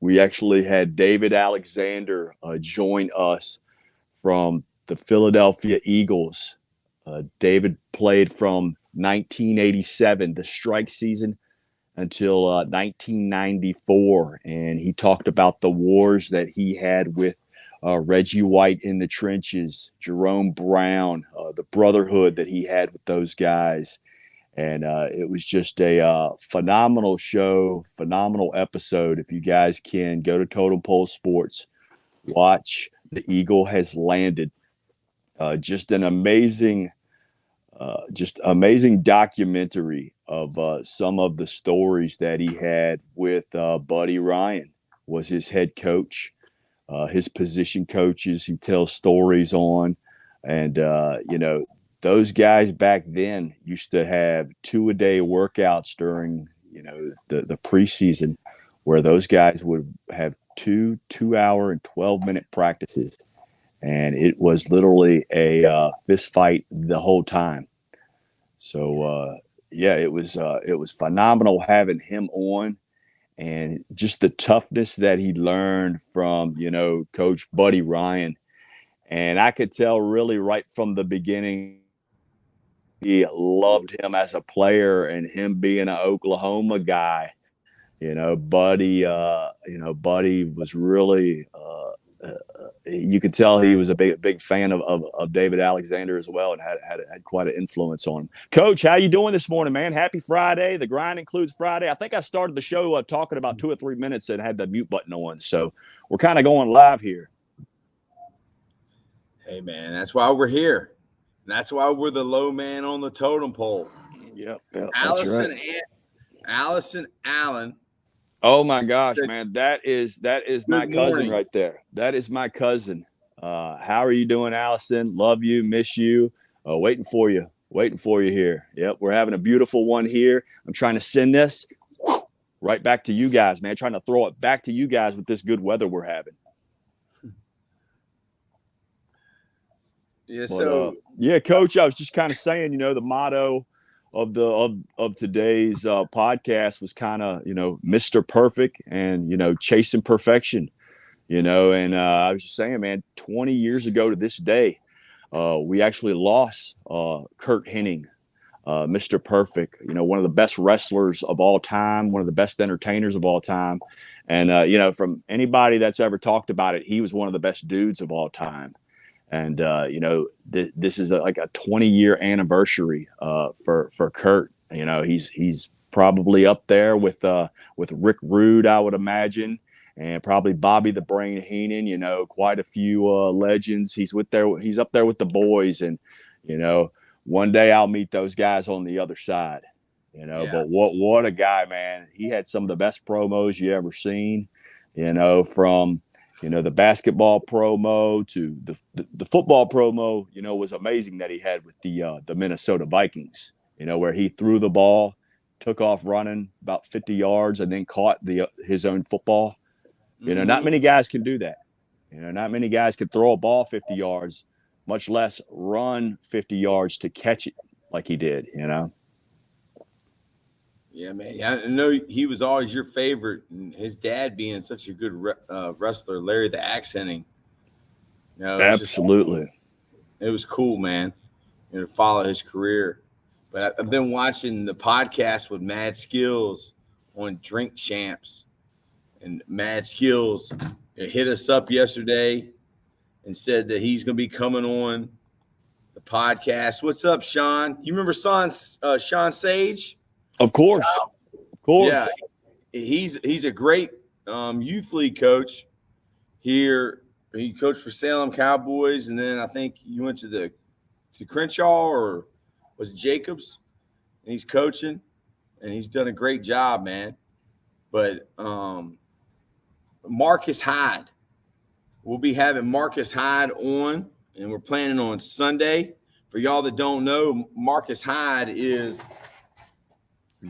we actually had David Alexander join us from the Philadelphia Eagles. David played from 1987, the strike season, until 1994, and he talked about the wars that he had with Reggie White in the trenches, Jerome Brown, the brotherhood that he had with those guys. And it was just a phenomenal show, phenomenal episode. If you guys can go to Totem Pole Sports, watch The Eagle Has Landed. Just an amazing documentary of some of the stories that he had with Buddy Ryan, was his head coach, his position coaches. He tells stories on, and those guys back then used to have 2-a-day workouts during the preseason, where those guys would have 2-hour and 12-minute practices. And it was literally a fist fight the whole time. So it was phenomenal having him on, and just the toughness that he learned from Coach Buddy Ryan. And I could tell really right from the beginning he loved him as a player, and him being an Oklahoma guy. Buddy was really. You could tell he was a big fan of David Alexander as well, and had quite an influence on him. Coach, how you doing this morning, man? Happy Friday. The grind includes Friday. I think I started the show talking about 2 or 3 minutes and had the mute button on, so we're kind of going live here. Hey, man, that's why we're here. That's why we're the low man on the totem pole. Yep, Allison, that's right. Allison Allen. Oh my gosh, man. That is my cousin right there. That is my cousin. How are you doing, Allison? Love you, miss you. Waiting for you here. Yep, we're having a beautiful one here. I'm trying to send this right back to you guys, man. Trying to throw it back to you guys with this good weather we're having. Yeah, Coach, I was just kind of saying, the motto of today's podcast was kind of Mr. Perfect and chasing perfection, and I was just saying, man, 20 years ago to this day, we actually lost Curt Henning, Mr. Perfect, one of the best wrestlers of all time, one of the best entertainers of all time, and from anybody that's ever talked about it, he was one of the best dudes of all time. And this is like a 20-year anniversary for Curt. He's probably up there with Rick Rude, I would imagine, and probably Bobby the Brain Heenan. Quite a few legends. He's up there with the boys, and one day I'll meet those guys on the other side. Yeah. But what a guy, man! He had some of the best promos you ever seen. From the basketball promo to the football promo, was amazing that he had with the Minnesota Vikings, where he threw the ball, took off running about 50 yards, and then caught his own football. Not many guys can do that. Not many guys can throw a ball 50 yards, much less run 50 yards to catch it like he did, Yeah, man. I know he was always your favorite, and his dad being such a good wrestler, Larry the Axe Henning. Absolutely. It was cool, man, to follow his career. But I've been watching the podcast with Mad Skills on Drink Champs, and Mad Skills hit us up yesterday and said that he's going to be coming on the podcast. What's up, Sean? You remember Sean Sage? Of course. Yeah, he's a great youth league coach here. He coached for Salem Cowboys, and then I think you went to Crenshaw, or was it Jacobs? And he's coaching, and he's done a great job, man. But Marcus Hyde, we'll be having Marcus Hyde on, and we're planning on Sunday. For y'all that don't know, Marcus Hyde he's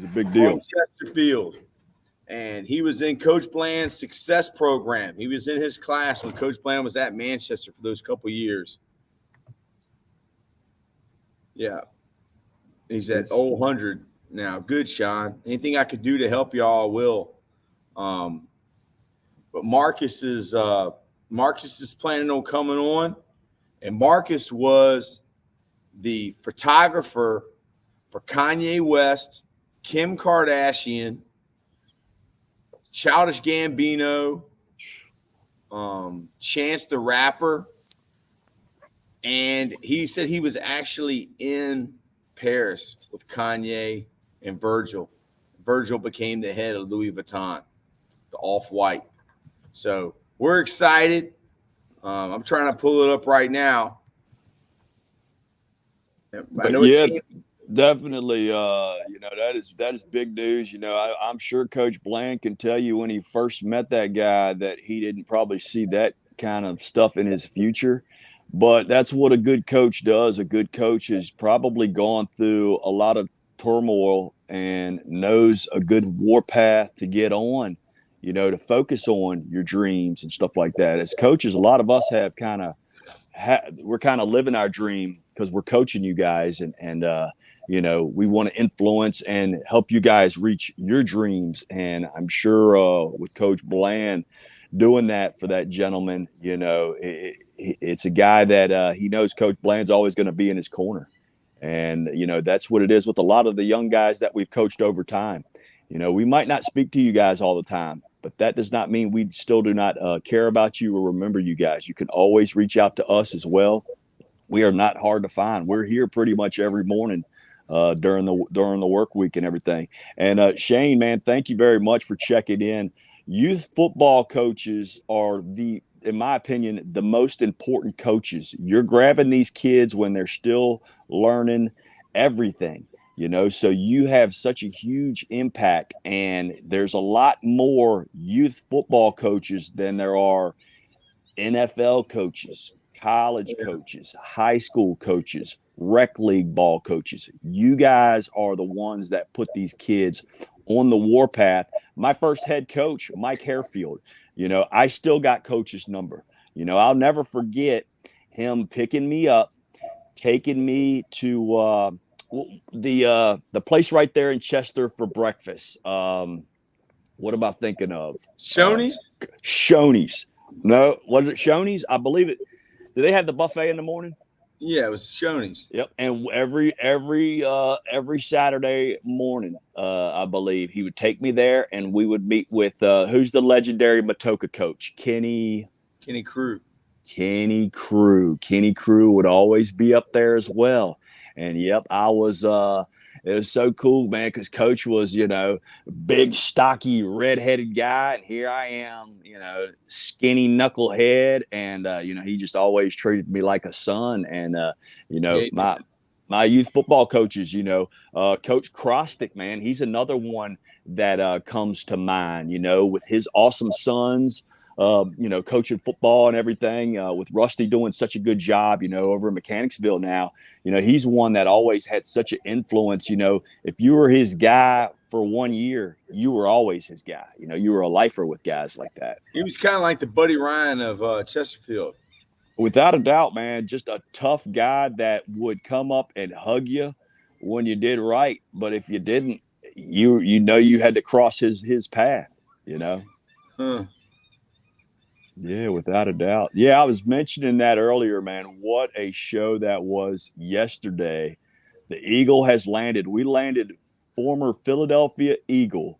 a big deal. Chesterfield, and he was in Coach Bland's success program. He was in his class when Coach Bland was at Manchester for those couple years. Yeah, he's at 100 now. Good, Sean. Anything I could do to help y'all, I will. But but Marcus is planning on coming on, and Marcus was the photographer for Kanye West, Kim Kardashian, Childish Gambino, Chance the Rapper, and he said he was actually in Paris with Kanye and Virgil. Virgil became the head of Louis Vuitton, the Off-White. So we're excited. I'm trying to pull it up right now. I know Yeah, definitely. That is big news. I'm sure Coach Bland can tell you when he first met that guy that he didn't probably see that kind of stuff in his future. But that's what a good coach does. A good coach has probably gone through a lot of turmoil and knows a good warpath to get on, to focus on your dreams and stuff like that. As coaches, a lot of us have we're kind of living our dream because we're coaching you guys, and we want to influence and help you guys reach your dreams. And I'm sure with Coach Bland doing that for that gentleman, it's a guy that he knows Coach Bland's always going to be in his corner. And, that's what it is with a lot of the young guys that we've coached over time. We might not speak to you guys all the time, but that does not mean we still do not care about you or remember you guys. You can always reach out to us as well. We are not hard to find. We're here pretty much every morning during the work week and everything. And Shane, man, thank you very much for checking in. Youth football coaches are in my opinion, the most important coaches. You're grabbing these kids when they're still learning everything. So you have such a huge impact, and there's a lot more youth football coaches than there are NFL coaches, college coaches, high school coaches, rec league ball coaches. You guys are the ones that put these kids on the warpath. My first head coach, Mike Harefield, I still got coach's number. I'll never forget him picking me up, taking me to the place right there in Chester for breakfast. What am I thinking of? Shoney's? Shoney's. No, was it Shoney's? I believe it. Do they have the buffet in the morning? Yeah, it was Shoney's. Yep. And every Saturday morning, I believe he would take me there, and we would meet with who's the legendary Matoka coach, Kenny Crew. Kenny Crew would always be up there as well. And yep, it was so cool, man, because Coach was, big, stocky, redheaded guy. And here I am, skinny knucklehead. And, he just always treated me like a son. And, my youth football coaches, Coach Krostick, man, he's another one that comes to mind, with his awesome sons. Coaching football and everything, with Rusty doing such a good job, over in Mechanicsville now. He's one that always had such an influence. If you were his guy for 1 year, you were always his guy. You were a lifer with guys like that. He was kind of like the Buddy Ryan of Chesterfield. Without a doubt, man, just a tough guy that would come up and hug you when you did right. But if you didn't, you had to cross his path, Huh. Yeah, without a doubt. Yeah, I was mentioning that earlier, man. What a show that was yesterday. The Eagle has landed. We landed former Philadelphia Eagle,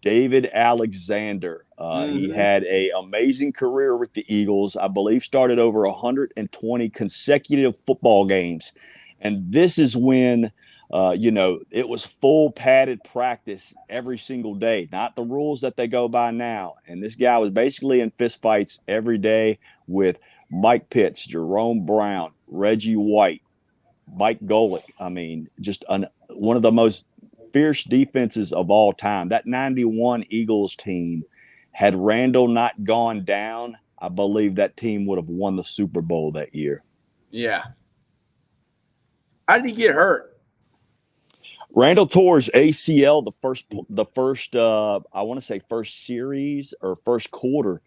David Alexander. He had an amazing career with the Eagles. I believe started over 120 consecutive football games. And this is when it was full padded practice every single day, not the rules that they go by now. And this guy was basically in fistfights every day with Mike Pitts, Jerome Brown, Reggie White, Mike Golick. I mean, just one of the most fierce defenses of all time. That 91 Eagles team, had Randall not gone down, I believe that team would have won the Super Bowl that year. Yeah. How did he get hurt? Randall tore his ACL the first I want to say first series or first quarter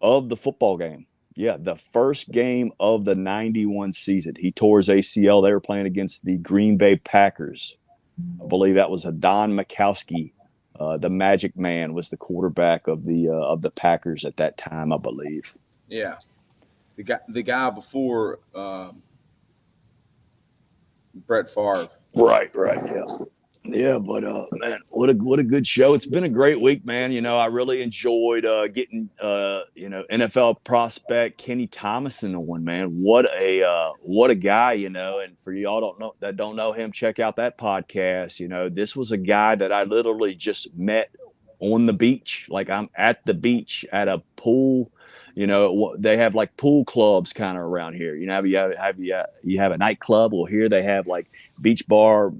of the football game. Yeah, the first game of the 91 season. He tore his ACL. They were playing against the Green Bay Packers. I believe that was a Don Majkowski The Magic Man was the quarterback of the Packers at that time, I believe. Yeah, the guy before Brett Favre. Right, yeah. Yeah, but man, what a good show. It's been a great week, man. I really enjoyed getting NFL prospect Kenny Thomason on, man. What a guy, and for y'all don't know him, check out that podcast. This was a guy that I literally just met on the beach. Like, I'm at the beach at a pool. They have like pool clubs kind of around here. You have a nightclub. Well, here they have like beach bar,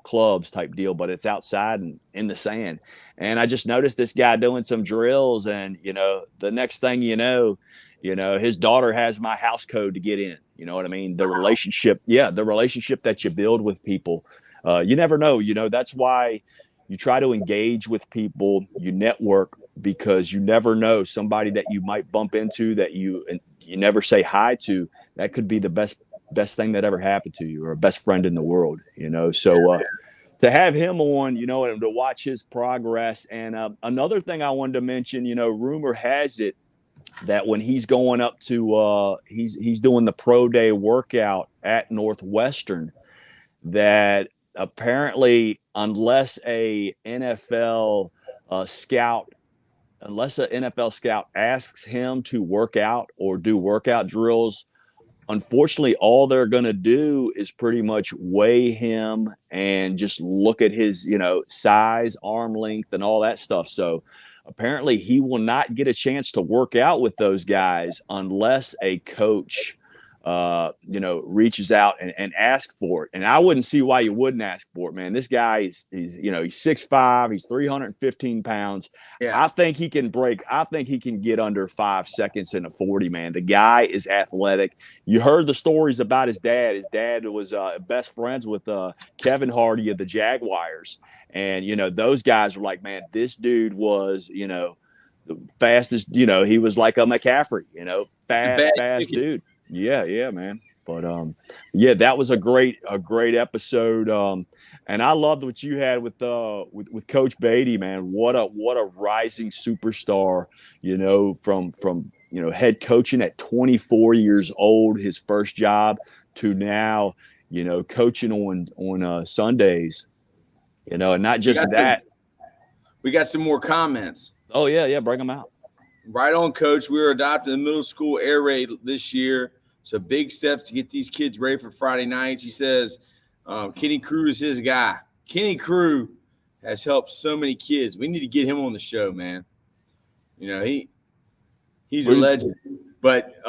clubs type deal, but it's outside and in the sand. And I just noticed this guy doing some drills, and the next thing his daughter has my house code to get in. You know what I mean? The relationship that you build with people. You never know. That's why you try to engage with people, you network, because you never know, somebody that you might bump into that you never say hi to, that could be the best thing that ever happened to you, or a best friend in the world. So to have him on, and to watch his progress. And another thing I wanted to mention, rumor has it that when he's going up to he's doing the pro day workout at Northwestern, that apparently unless an NFL scout asks him to work out or do workout drills, unfortunately, all they're going to do is pretty much weigh him and just look at his, size, arm length, and all that stuff. So apparently he will not get a chance to work out with those guys unless a coach reaches out and asks for it. And I wouldn't see why you wouldn't ask for it, man. This guy he's 6'5", he's 315 pounds. Yeah. I think he can get under 5 seconds in a 40, man. The guy is athletic. You heard the stories about his dad. His dad was best friends with Kevin Hardy of the Jaguars. And, those guys were like, man, this dude was, the fastest, he was like a McCaffrey, fast dude. Yeah, man. But that was a great episode. And I loved what you had with Coach Beatty, man. What a rising superstar, from head coaching at 24 years old, his first job, to now, coaching on Sundays, and not just that. We got some more comments. Oh yeah, bring them out. Right on, Coach. We were adopting the middle school air raid this year. So big steps to get these kids ready for Friday nights. He says Kenny Crew is his guy. Kenny Crew has helped so many kids. We need to get him on the show, man. He's a legend. But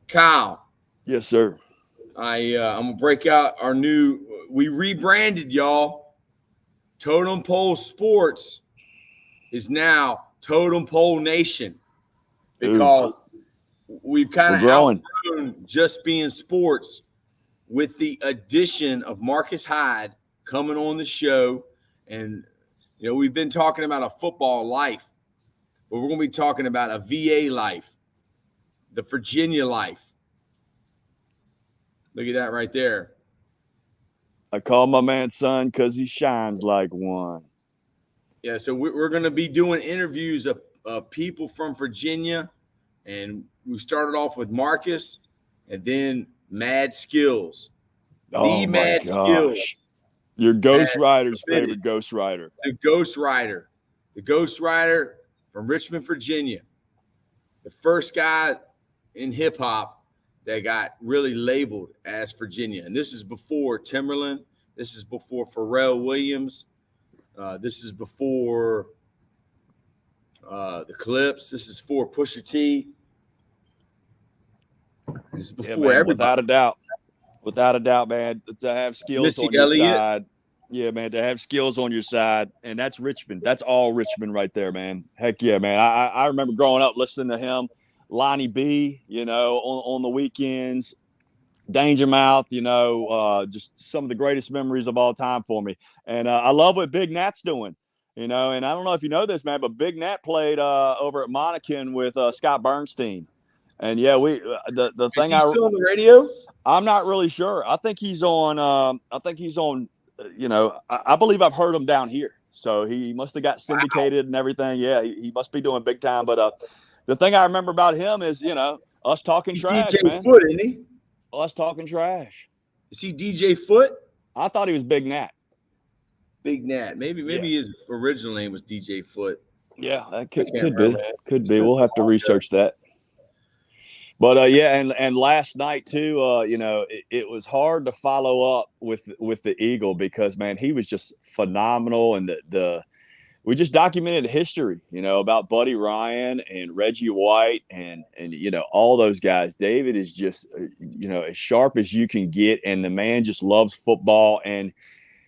Kyle. Yes, sir. I'm gonna break out our new. We rebranded, y'all. Totem Pole Sports is now Totem Pole Nation, because we've kind of outgrown just being sports, with the addition of Marcus Hyde coming on the show. And, we've been talking about a football life, but we're going to be talking about a VA life, the Virginia life. Look at that right there. I call my man son because he shines like one. Yeah, so we're going to be doing interviews of people from Virginia. And we started off with Marcus, and then Mad Skills. Oh, my gosh. Your Ghost Rider's favorite Ghost Rider. The Ghost Rider. The Ghost Rider from Richmond, Virginia. The first guy in hip-hop that got really labeled as Virginia. And this is before Timberland. This is before Pharrell Williams. This is before the Clips. This is for Pusha T. This is before everybody. Without a doubt, man. To have skills on your side. Yeah, man, to have skills on your side. And that's Richmond. That's all Richmond right there, man. Heck yeah, man. I remember growing up listening to him, Lonnie B, on the weekends, Danger Mouth, just some of the greatest memories of all time for me. And I love what Big Nat's doing. And I don't know if you know this, man, but Big Nat played over at Monacan with Scott Bernstein. And yeah, the thing. Is he still on the radio? I'm not really sure. I think he's on. I believe I've heard him down here. So he must have got syndicated and everything. Yeah, he must be doing big time. But the thing I remember about him is, us talking He's trash, DJ man. Foot, isn't he? Us talking trash. Is he DJ Foot? I thought he was Big Nat. Big Nat. Maybe Yeah. his original name was DJ Foot. Yeah, that I can't could remember, be. man. Could It's be. been We'll have a to while ago. research that. But yeah, and last night too, it was hard to follow up with the Eagle because man, he was just phenomenal, and the we just documented history, about Buddy Ryan and Reggie White and all those guys. David is just as sharp as you can get, and the man just loves football, and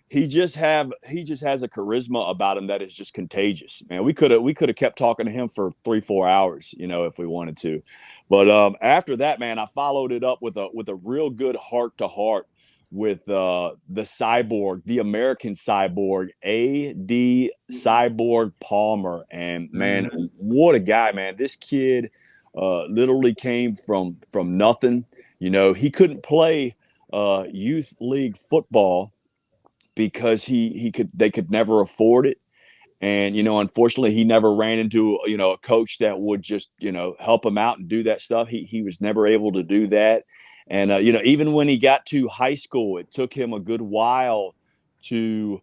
he just has a charisma about him that is just contagious, man. We could have kept talking to him for 3-4 hours, if we wanted to. But after that, man, I followed it up with a real good heart to heart with the cyborg, the American cyborg, A.D. Cyborg Palmer. And man, what a guy, man. This kid literally came from nothing. He couldn't play youth league football because they could never afford it. And unfortunately he never ran into a coach that would just help him out and do that stuff. He was never able to do that. And even when he got to high school, it took him a good while to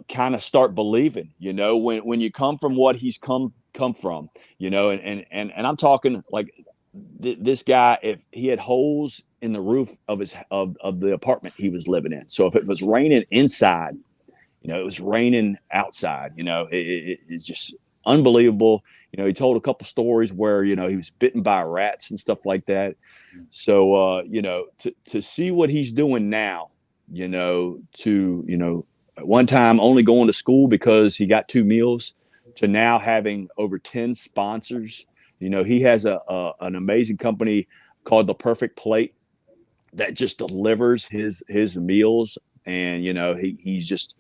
kind of start believing, when you come from what he's come from, and I'm talking like this guy, if he had holes in the roof of the apartment he was living in. So if it was raining inside, it was raining outside. It's just unbelievable. He told a couple stories where he was bitten by rats and stuff like that. So to see what he's doing now, at one time only going to school because he got 2 meals, to now having over 10 sponsors. He has an amazing company called The Perfect Plate that just delivers his meals, and he's just,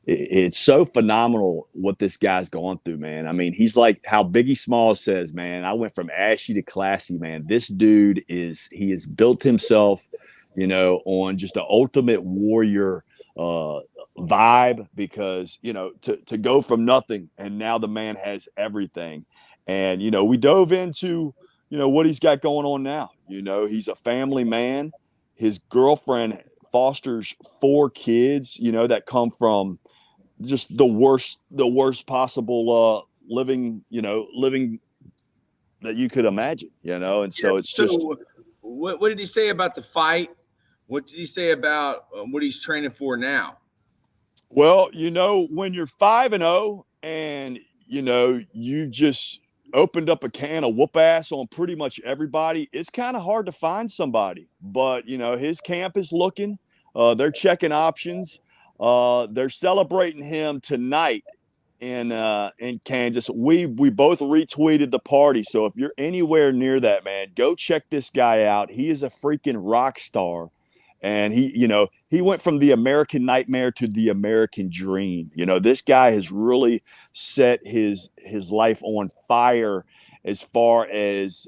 it's so phenomenal what this guy's going through, man. I mean, he's like how Biggie Smalls says, man, I went from ashy to classy, man. This dude he has built himself, on just an ultimate warrior vibe, because, to go from nothing and now the man has everything. And, we dove into, what he's got going on now. He's a family man. His girlfriend fosters 4 kids, that come from just the worst possible living that you could imagine, and so it's just. So, what did he say about the fight? What did he say about what he's training for now? Well, when you're 5-0 and you just opened up a can of whoop ass on pretty much everybody, it's kind of hard to find somebody. But his camp is looking. They're checking options. They're celebrating him tonight in Kansas. We both retweeted the party. So if you're anywhere near that, man, go check this guy out. He is a freaking rock star. And he went from the American nightmare to the American dream. This guy has really set his life on fire as far as,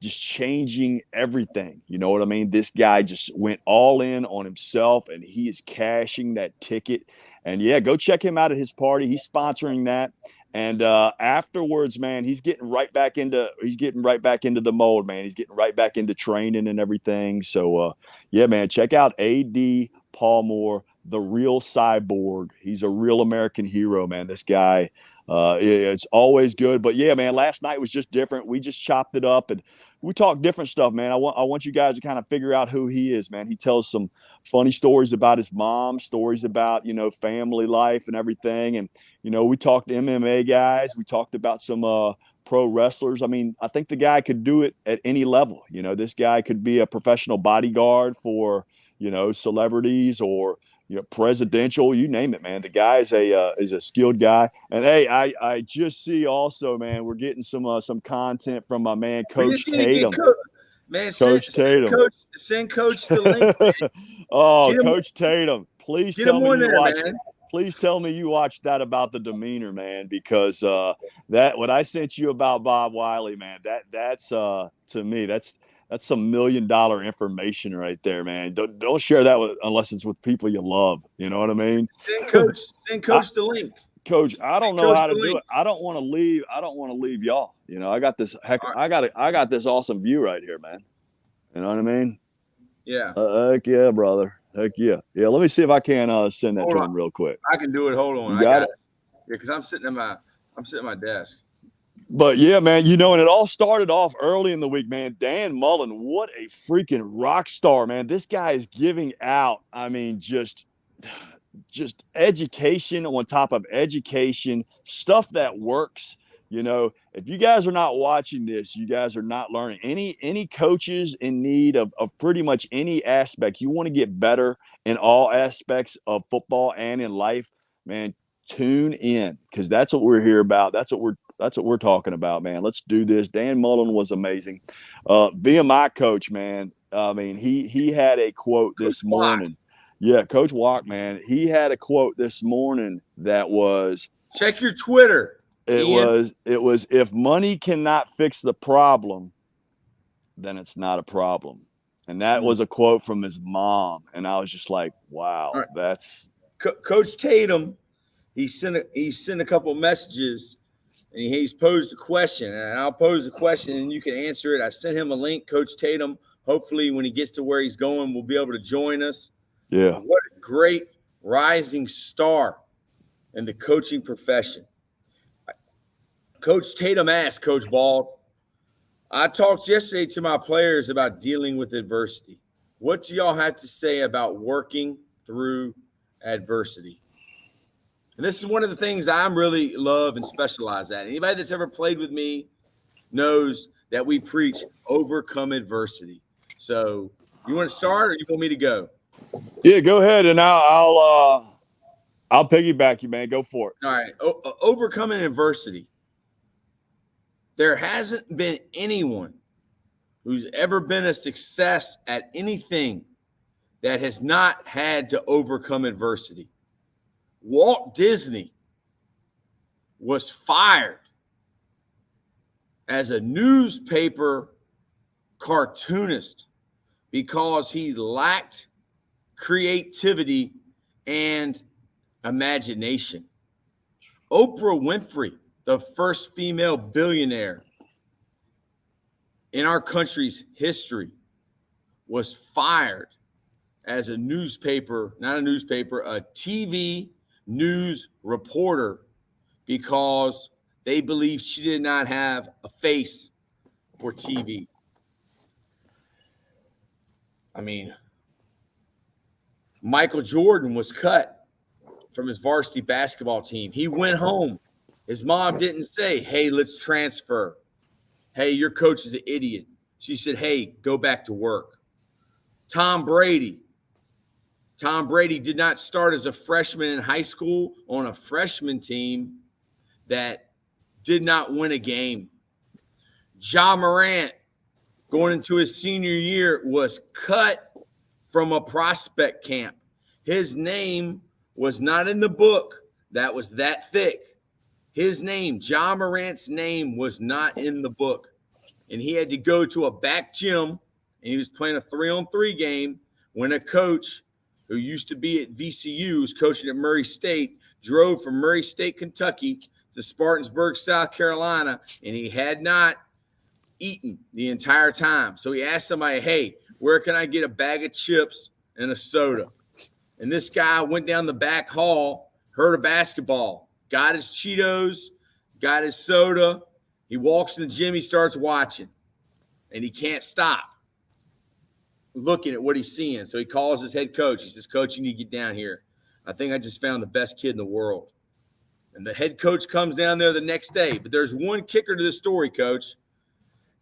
just changing everything. You know what I mean? This guy just went all in on himself, and he is cashing that ticket. And yeah, go check him out at his party. He's sponsoring that. And afterwards, man, he's getting right back into the mold, man. He's getting right back into training and everything. So yeah, man, check out A.D. Palmer, the real cyborg. He's a real American hero, man. This guy, it's always good. But yeah, man, last night was just different. We just chopped it up and we talked different stuff, man. I want you guys to kind of figure out who he is, man. He tells some funny stories about his mom, stories about, family life and everything. And, we talked to MMA guys. We talked about some pro wrestlers. I mean, I think the guy could do it at any level. This guy could be a professional bodyguard for, celebrities, or, presidential, you name it, man. The guy is a skilled guy. And hey, I just see also, man, we're getting some content from my man, Coach Tatum. Man, Coach Tatum. Send Coach the link, man. Oh, Coach Tatum, please tell me you watched. Man. Please tell me you watched that about the demeanor, man, because that what I sent you about Bob Wiley, man, that's to me, that's That's some $1 million information right there, man. Don't share that unless it's with people you love. You know what I mean? Send I, coach the link. Coach, I don't know Coach how to the do link. it. I don't want to leave. I don't want to leave y'all. You know, I got this All right. I got this awesome view right here, man. You know what I mean? Yeah. Heck yeah, brother. Heck yeah. Yeah. Let me see if I can send that Hold to on. him real quick. I can do it. Hold on. You I got got it. it. Yeah, because I'm sitting at my desk. But yeah, man, you know, and it all started off early in the week, man. Dan Mullen, what a freaking rock star, man. This guy is giving out, I mean, just education on top of education, stuff that works. You know, if you guys are not watching this, you guys are not learning. Any coaches in need of pretty much any aspect, you want to get better in all aspects of football and in life, man, tune in, because that's what we're here about. That's what we're talking about, man. Let's do this. Dan Mullen was amazing. VMI coach, man. I mean, he had a quote this morning. Yeah, Coach Walk, man, he had a quote this morning that was, check your Twitter. it Ian. was if money cannot fix the problem, then it's not a problem. And that was a quote from his mom, and I was just like, wow, Right. that's Coach Tatum. He sent a couple messages, and he's posed a question, and I'll pose a question, and you can answer it. I sent him a link, Coach Tatum. Hopefully, when he gets to where he's going, we'll be able to join us. yeah. What a great rising star in the coaching profession. Coach Tatum asked Coach Ball, I talked yesterday to my players about dealing with adversity. What do y'all have to say about working through adversity? And this is one of the things I'm really love and specialize at. Anybody that's ever played with me knows that we preach overcome adversity. So you want to start or you want me to go? Yeah, go ahead, and I'll piggyback you, man. Go for it. All right. Overcoming adversity. There hasn't been anyone who's ever been a success at anything that has not had to overcome adversity. Walt Disney was fired as a newspaper cartoonist because he lacked creativity and imagination. Oprah Winfrey, the first female billionaire in our country's history, was fired as a TV news reporter because they believed she did not have a face for TV. I mean, Michael Jordan was cut from his varsity basketball team. He went home. His mom didn't say, hey, let's transfer. Hey, your coach is an idiot. She said, hey, go back to work. Tom Brady did not start as a freshman in high school on a freshman team that did not win a game. Ja Morant, going into his senior year, was cut from a prospect camp. His name was not in the book that was that thick. His name, Ja Morant's name, was not in the book. And he had to go to a back gym, and he was playing a 3-on-3 game when a coach who used to be at VCU, was coaching at Murray State, drove from Murray State, Kentucky to Spartansburg, South Carolina, and he had not eaten the entire time. So he asked somebody, hey, where can I get a bag of chips and a soda? And this guy went down the back hall, heard of basketball, got his Cheetos, got his soda. He walks in the gym, he starts watching, and he can't stop looking at what he's seeing. So he calls his head coach. He says, Coach, you need to get down here. I think I just found the best kid in the world. And the head coach comes down there the next day. But there's one kicker to this story, Coach.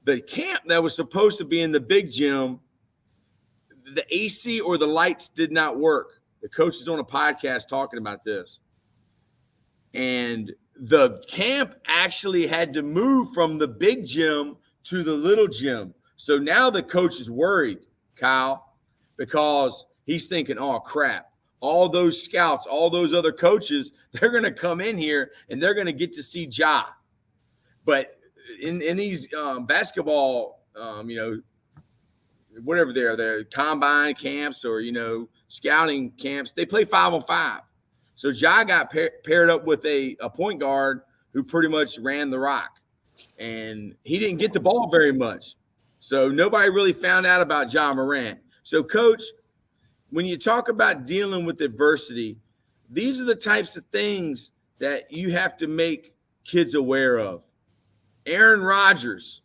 The camp that was supposed to be in the big gym, the AC or the lights did not work. The coach is on a podcast talking about this. And the camp actually had to move from the big gym to the little gym. So now the coach is worried, Kyle, because he's thinking, oh, crap. All those scouts, all those other coaches, they're going to come in here and they're going to get to see Ja. But in these basketball, whatever they're combine camps or scouting camps. They play 5-on-5. So Ja got paired up with a point guard who pretty much ran the rock, and he didn't get the ball very much. So nobody really found out about Ja Morant. So, Coach, when you talk about dealing with adversity, these are the types of things that you have to make kids aware of. Aaron Rodgers,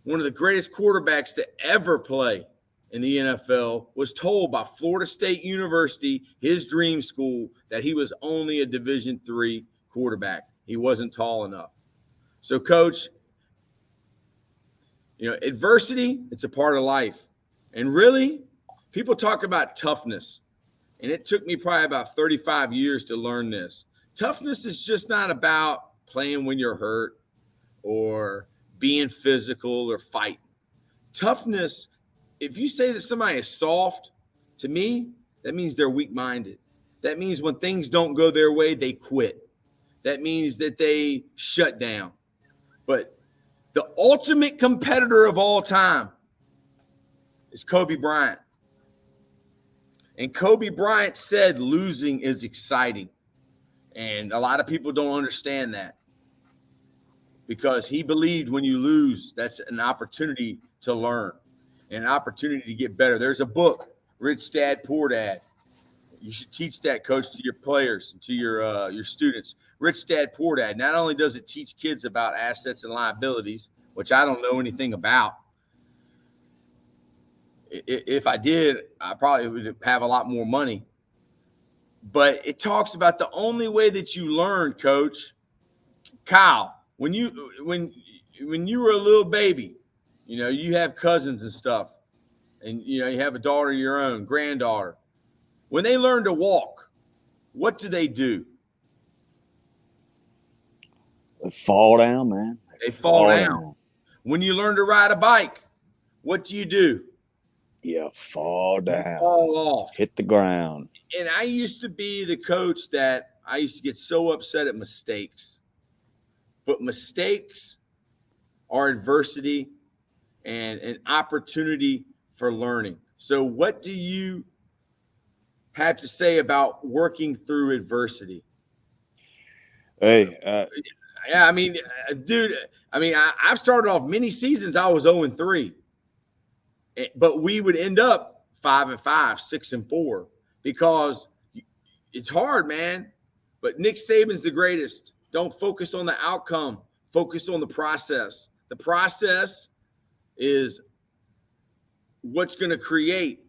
one of the greatest quarterbacks to ever play in the NFL, was told by Florida State University, his dream school, that he was only a Division III quarterback. He wasn't tall enough. So, Coach, adversity, it's a part of life. And really, people talk about toughness. And it took me probably about 35 years to learn this. Toughness is just not about playing when you're hurt or being physical or fighting. Toughness, if you say that somebody is soft, to me, that means they're weak-minded. That means when things don't go their way, they quit. That means that they shut down. But the ultimate competitor of all time is Kobe Bryant. And Kobe Bryant said losing is exciting. And a lot of people don't understand that, because he believed when you lose, that's an opportunity to learn and an opportunity to get better. There's a book, Rich Dad, Poor Dad. You should teach that, Coach, to your players and to your students. Rich Dad, Poor Dad. Not only does it teach kids about assets and liabilities, which I don't know anything about. If I did, I probably would have a lot more money. But it talks about the only way that you learn, Coach. Kyle, when you were a little baby, you have cousins and stuff, and you have a daughter of your own, granddaughter. When they learn to walk, what do? They fall down, man. They fall down. When you learn to ride a bike, what do? Yeah, fall down. Fall off. Hit the ground. And I used to be the coach that I used to get so upset at mistakes. But mistakes are adversity and an opportunity for learning. So what do you have to say about working through adversity? Hey, yeah, I mean, dude, I've started off many seasons, I was 0-3. But we would end up 5-5, 6-4, because it's hard, man. But Nick Saban's the greatest. Don't focus on the outcome. Focus on the process. The process is what's going to create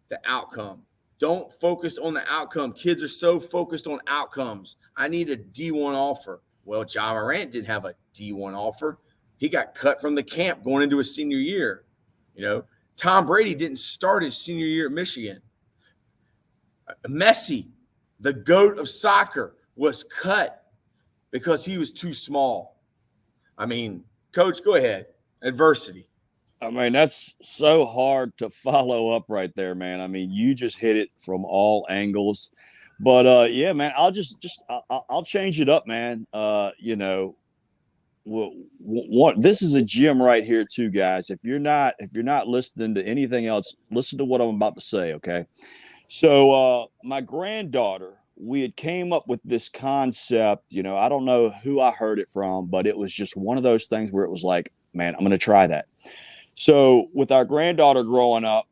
the outcome. Don't focus on the outcome. Kids are so focused on outcomes. I need a D1 offer. Well, Ja Morant didn't have a D1 offer. He got cut from the camp going into his senior year. Tom Brady didn't start his senior year at Michigan. Messi, the GOAT of soccer, was cut because he was too small. I mean, Coach, go ahead. Adversity. I mean, that's so hard to follow up right there, man. I mean, you just hit it from all angles. But yeah, man, I'll change it up, man. This is a gem right here too, guys. If you're not listening to anything else, listen to what I'm about to say, okay? So my granddaughter, we had came up with this concept. I don't know who I heard it from, but it was just one of those things where it was like, man, I'm going to try that. So with our granddaughter growing up,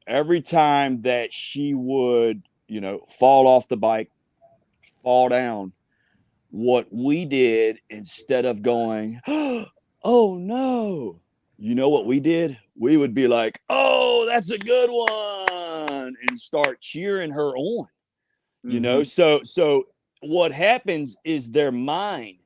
every time that she would, fall off the bike, fall down, what we did, instead of going, oh no, you know what we did? We would be like, oh, that's a good one, and start cheering her on. So what happens is their mind,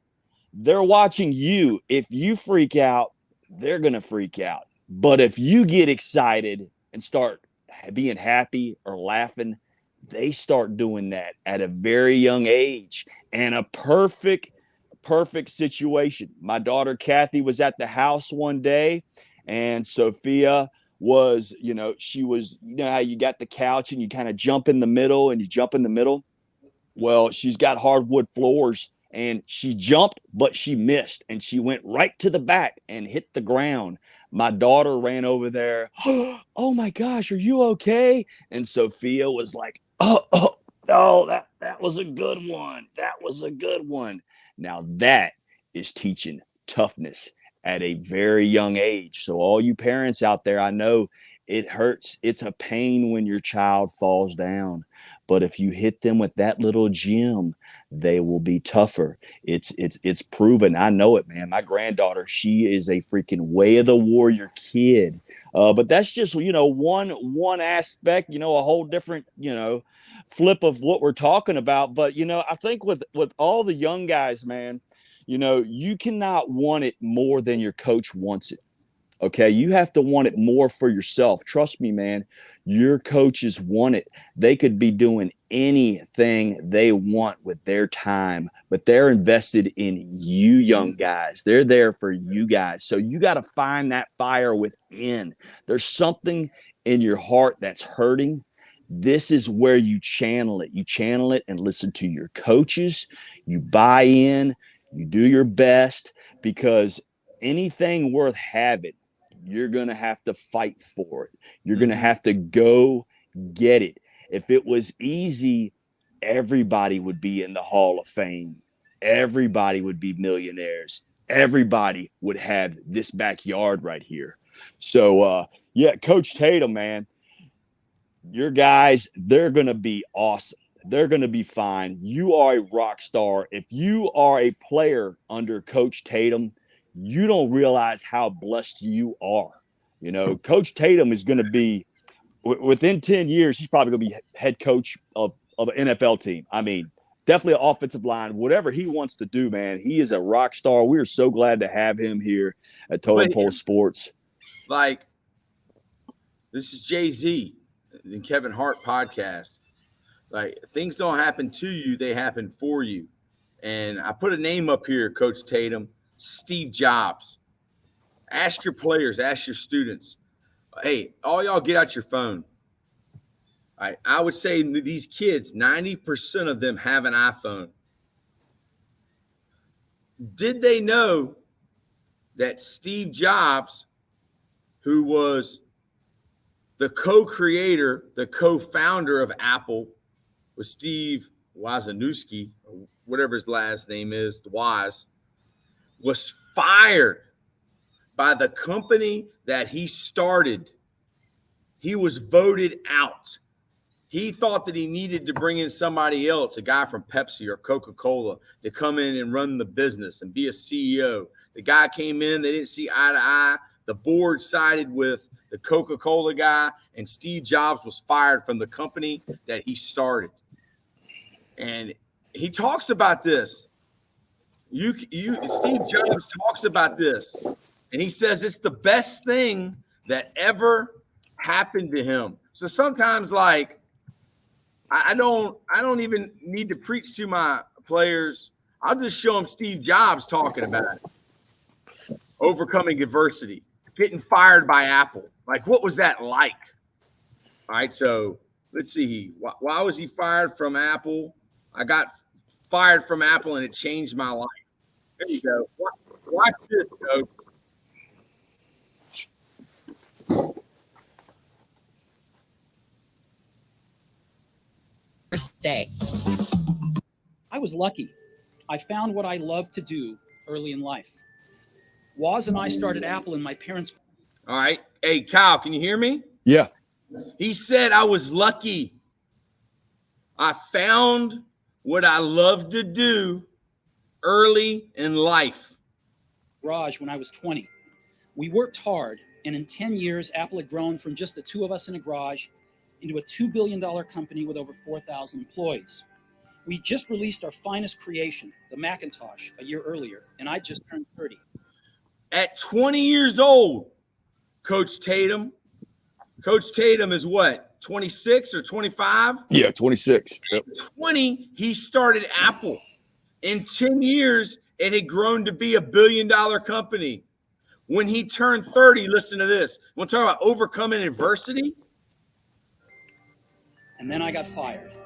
they're watching you. If you freak out, they're going to freak out. But if you get excited and start being happy or laughing, they start doing that at a very young age. And a perfect situation. My daughter Kathy was at the house one day, and Sophia was, she was, how you got the couch and you kind of jump in the middle. Well, she's got hardwood floors, and she jumped, but she missed, and she went right to the back and hit the ground. My daughter ran over there. Oh my gosh, are you okay? And Sophia was like, oh, that was a good one. That was a good one. Now that is teaching toughness at a very young age. So all you parents out there, I know it hurts. It's a pain when your child falls down. But if you hit them with that little gem, they will be tougher. It's proven. I know it, man. My granddaughter, she is a freaking way of the warrior kid. But that's just one aspect. A whole different flip of what we're talking about. But I think with all the young guys, man, you cannot want it more than your coach wants it. Okay, you have to want it more for yourself. Trust me, man. Your coaches want it. They could be doing anything they want with their time, but they're invested in you, young guys. They're there for you guys. So you got to find that fire within. There's something in your heart that's hurting. This is where you channel it. You channel it and listen to your coaches. You buy in, you do your best, because anything worth having, you're going to have to fight for it. You're going to have to go get it. If it was easy, everybody would be in the Hall of Fame. Everybody would be millionaires. Everybody would have this backyard right here. So, yeah, Coach Tatum, man, your guys, they're going to be awesome. They're going to be fine. You are a rock star. If you are a player under Coach Tatum, you don't realize how blessed you are. Coach Tatum is going to be, within 10 years, he's probably going to be head coach of an NFL team. I mean, definitely an offensive line, whatever he wants to do, man. He is a rock star. We are so glad to have him here at Total Pole Sports. Like, this is Jay-Z and Kevin Hart podcast. Like, things don't happen to you, they happen for you. And I put a name up here, Coach Tatum, Steve Jobs. Ask your players, ask your students. Hey, all y'all get out your phone. All right, I would say these kids, 90% of them have an iPhone. Did they know that Steve Jobs, who was the co-creator, the co-founder of Apple, with Steve Wozniacki, or whatever his last name is, the Woz, was fired by the company that he started. He was voted out. He thought that he needed to bring in somebody else, a guy from Pepsi or Coca-Cola, to come in and run the business and be a CEO. The guy came in, they didn't see eye to eye. The board sided with the Coca-Cola guy, and Steve Jobs was fired from the company that he started. And he talks about this. Steve Jobs talks about this, and he says it's the best thing that ever happened to him. So sometimes, like, I don't even need to preach to my players. I'll just show them Steve Jobs talking about it. Overcoming adversity, getting fired by Apple. Like, what was that like? All right, so let's see. Why was he fired from Apple? I got fired from Apple, and it changed my life. There you go. Watch this, Coach. First day. I was lucky. I found what I loved to do early in life. Woz and I started Apple in my parents' All right. Hey, Kyle, can you hear me? Yeah. He said I was lucky. I found what I loved to do early in life. garage when I was 20. We worked hard, and in 10 years, Apple had grown from just the two of us in a garage into a $2 billion company with over 4,000 employees. We just released our finest creation, the Macintosh, a year earlier, and I just turned 30. At 20 years old, Coach Tatum is what, 26 or 25? Yeah, 26. Yep. At 20, he started Apple. In 10 years, it had grown to be a $1 billion company. When he turned 30, listen to this. We'll talk about overcoming adversity. And then I got fired.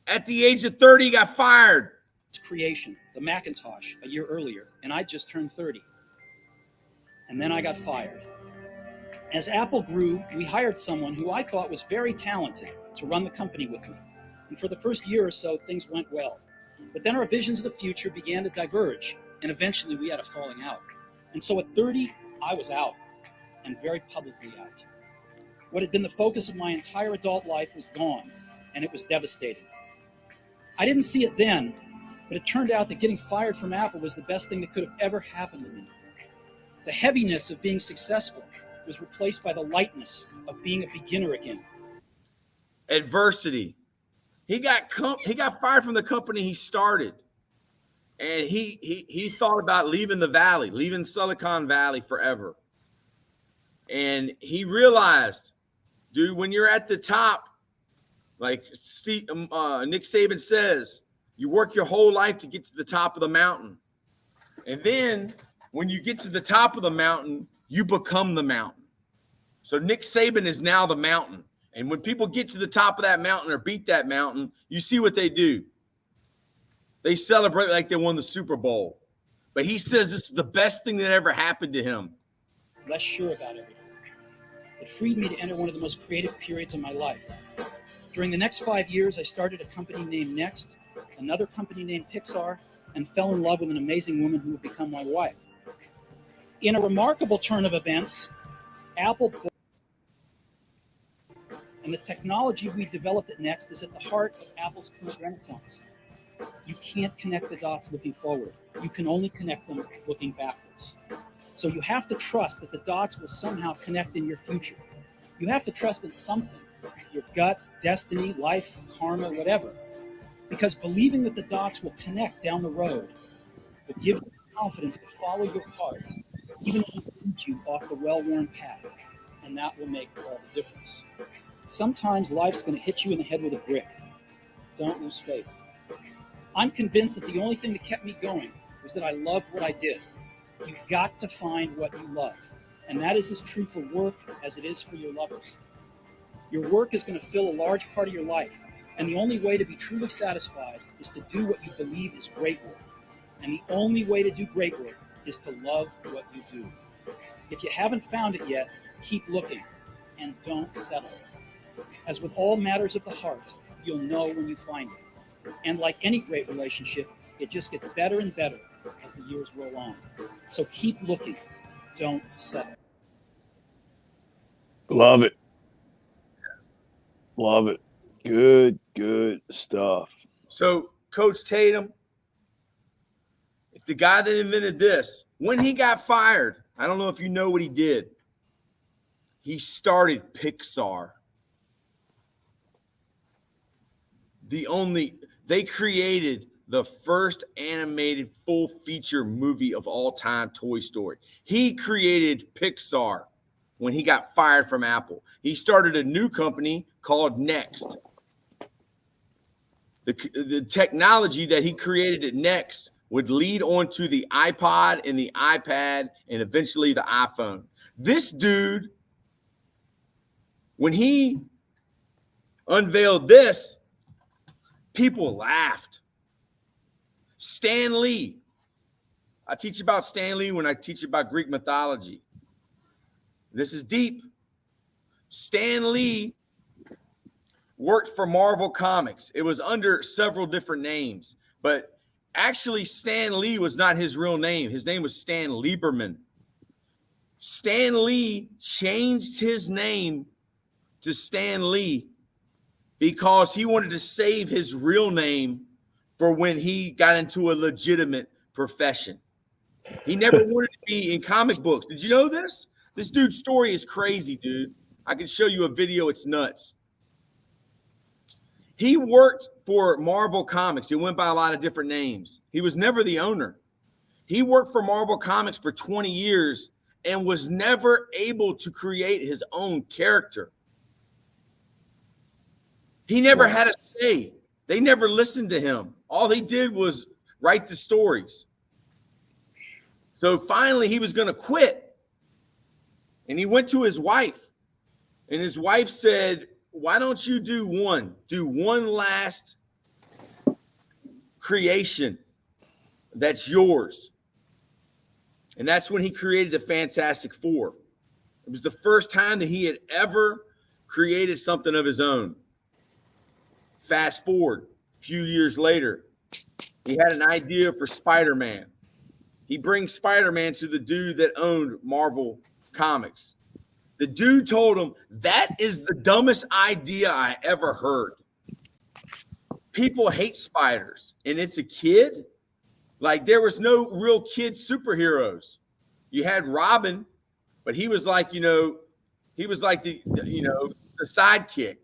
At the age of 30, he got fired. Creation, the Macintosh, a year earlier, and I just turned 30. and then I got fired. As Apple grew, we hired someone who I thought was very talented to run the company with me. And for the first year or so, things went well. But then our visions of the future began to diverge, and eventually we had a falling out. And so at 30, I was out, and very publicly out. What had been the focus of my entire adult life was gone, and it was devastating. I didn't see it then, but it turned out that getting fired from Apple was the best thing that could have ever happened to me. The heaviness of being successful was replaced by the lightness of being a beginner again. Adversity. He got fired from the company he started, and he thought about leaving the valley, leaving Silicon Valley forever. And he realized, dude, when you're at the top, like Nick Saban says, you work your whole life to get to the top of the mountain. And then when you get to the top of the mountain, you become the mountain. So Nick Saban is now the mountain. And when people get to the top of that mountain or beat that mountain, you see what they do. They celebrate like they won the Super Bowl. But he says this is the best thing that ever happened to him. Less sure about everything. It freed me to enter one of the most creative periods of my life. During the next 5 years, I started a company named Next, another company named Pixar, and fell in love with an amazing woman who would become my wife. In a remarkable turn of events, Apple, and the technology we developed at Next is at the heart of Apple's current renaissance. You can't connect the dots looking forward. You can only connect them looking backwards. So you have to trust that the dots will somehow connect in your future. You have to trust in something, your gut, destiny, life, karma, whatever. Because believing that the dots will connect down the road will give you the confidence to follow your heart, even if it leads you off the well-worn path. And that will make all the difference. Sometimes life's going to hit you in the head with a brick. Don't lose faith. I'm convinced that the only thing that kept me going was that I loved what I did. You've got to find what you love. And that is as true for work as it is for your lovers. Your work is going to fill a large part of your life. And the only way to be truly satisfied is to do what you believe is great work. And the only way to do great work is to love what you do. If you haven't found it yet, keep looking and don't settle. As with all matters of the heart, you'll know when you find it. And like any great relationship, it just gets better and better as the years roll on. So keep looking. Don't settle. Love it. Love it. Good stuff. So, Coach Tatum, if the guy that invented this, when he got fired, I don't know if you know what he did. He started Pixar. They created the first animated full feature movie of all time, Toy Story. He created Pixar when he got fired from Apple. He started a new company called Next. The technology that he created at Next would lead on to the iPod and the iPad and eventually the iPhone. This dude, when he unveiled this, people laughed. Stan Lee. I teach about Stan Lee when I teach about Greek mythology. This is deep. Stan Lee worked for Marvel Comics. It was under several different names, but actually Stan Lee was not his real name. His name was Stan Lieberman. Stan Lee changed his name to Stan Lee because he wanted to save his real name for when he got into a legitimate profession. He never wanted to be in comic books. Did you know this? This dude's story is crazy, dude. I can show you a video. It's nuts. He worked for Marvel Comics. He went by a lot of different names. He was never the owner. He worked for Marvel Comics for 20 years and was never able to create his own character. He never had a say. They never listened to him. All he did was write the stories. So finally, he was going to quit. And he went to his wife. And his wife said, why don't you do one last creation that's yours? And that's when he created the Fantastic Four. It was the first time that he had ever created something of his own. Fast forward a few years later, he had an idea for Spider-Man. He brings Spider-Man to the dude that owned Marvel Comics. The dude told him, that is the dumbest idea I ever heard. People hate spiders, and it's a kid. Like, there was no real kid superheroes. You had Robin, but he was like, he was like the sidekick.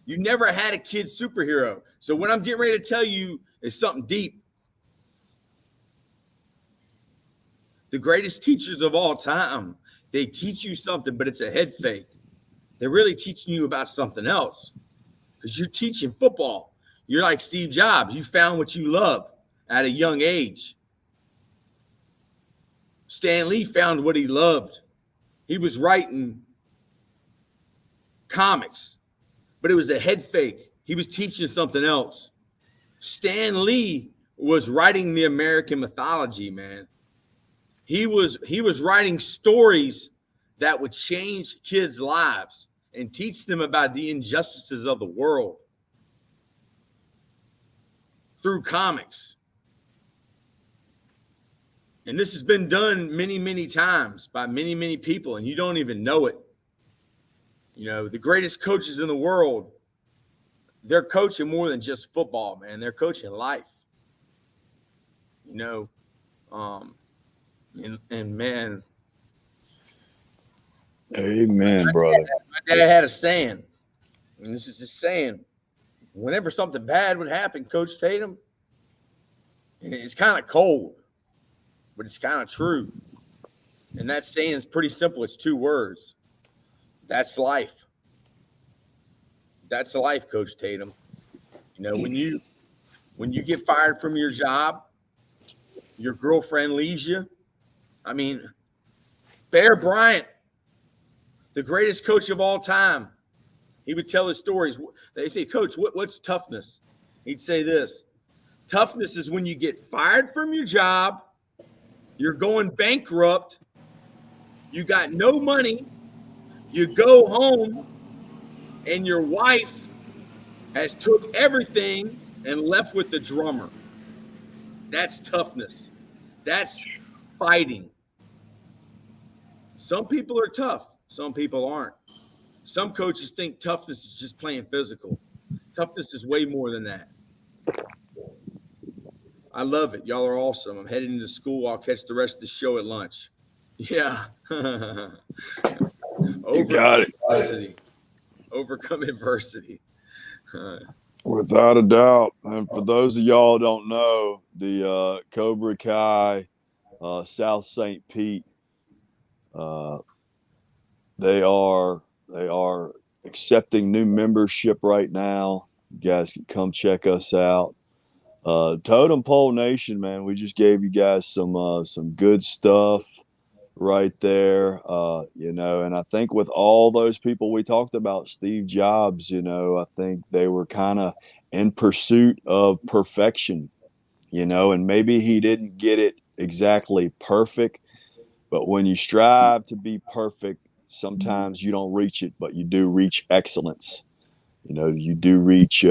You never had a kid superhero. So what I'm getting ready to tell you is something deep. The greatest teachers of all time, they teach you something, but it's a head fake. They're really teaching you about something else, because you're teaching football. You're like Steve Jobs. You found what you love at a young age. Stan Lee found what he loved. He was writing comics, but it was a head fake. He was teaching something else. Stan Lee was writing the American mythology, man. He was writing stories that would change kids' lives and teach them about the injustices of the world through comics. And this has been done many, many times by many, many people, and you don't even know it. The greatest coaches in the world, they're coaching more than just football, man. They're coaching life. And man, amen, brother. My dad had a saying, and this is just saying, whenever something bad would happen, Coach Tatum, and it's kind of cold, but it's kind of true. And that saying is pretty simple. It's 2 words. That's life. That's life, Coach Tatum. When you get fired from your job, your girlfriend leaves you. I mean, Bear Bryant, the greatest coach of all time, he would tell his stories. They say, Coach, what's toughness? He'd say this: toughness is when you get fired from your job, you're going bankrupt, you got no money, you go home, and your wife has took everything and left with the drummer. That's toughness. That's fighting. Some people are tough. Some people aren't. Some coaches think toughness is just playing physical. Toughness is way more than that. I love it. Y'all are awesome. I'm heading into school. I'll catch the rest of the show at lunch. Yeah. You got it. Overcome adversity. Without a doubt. And for those of y'all who don't know, the Cobra Kai South St. Pete, they are accepting new membership right now. You guys can come check us out. Totem Pole Nation, man, we just gave you guys some good stuff right there. And I think with all those people we talked about, Steve Jobs, I think they were kind of in pursuit of perfection, and maybe he didn't get it exactly perfect, but when you strive to be perfect, sometimes you don't reach it, but you do reach excellence. You do reach,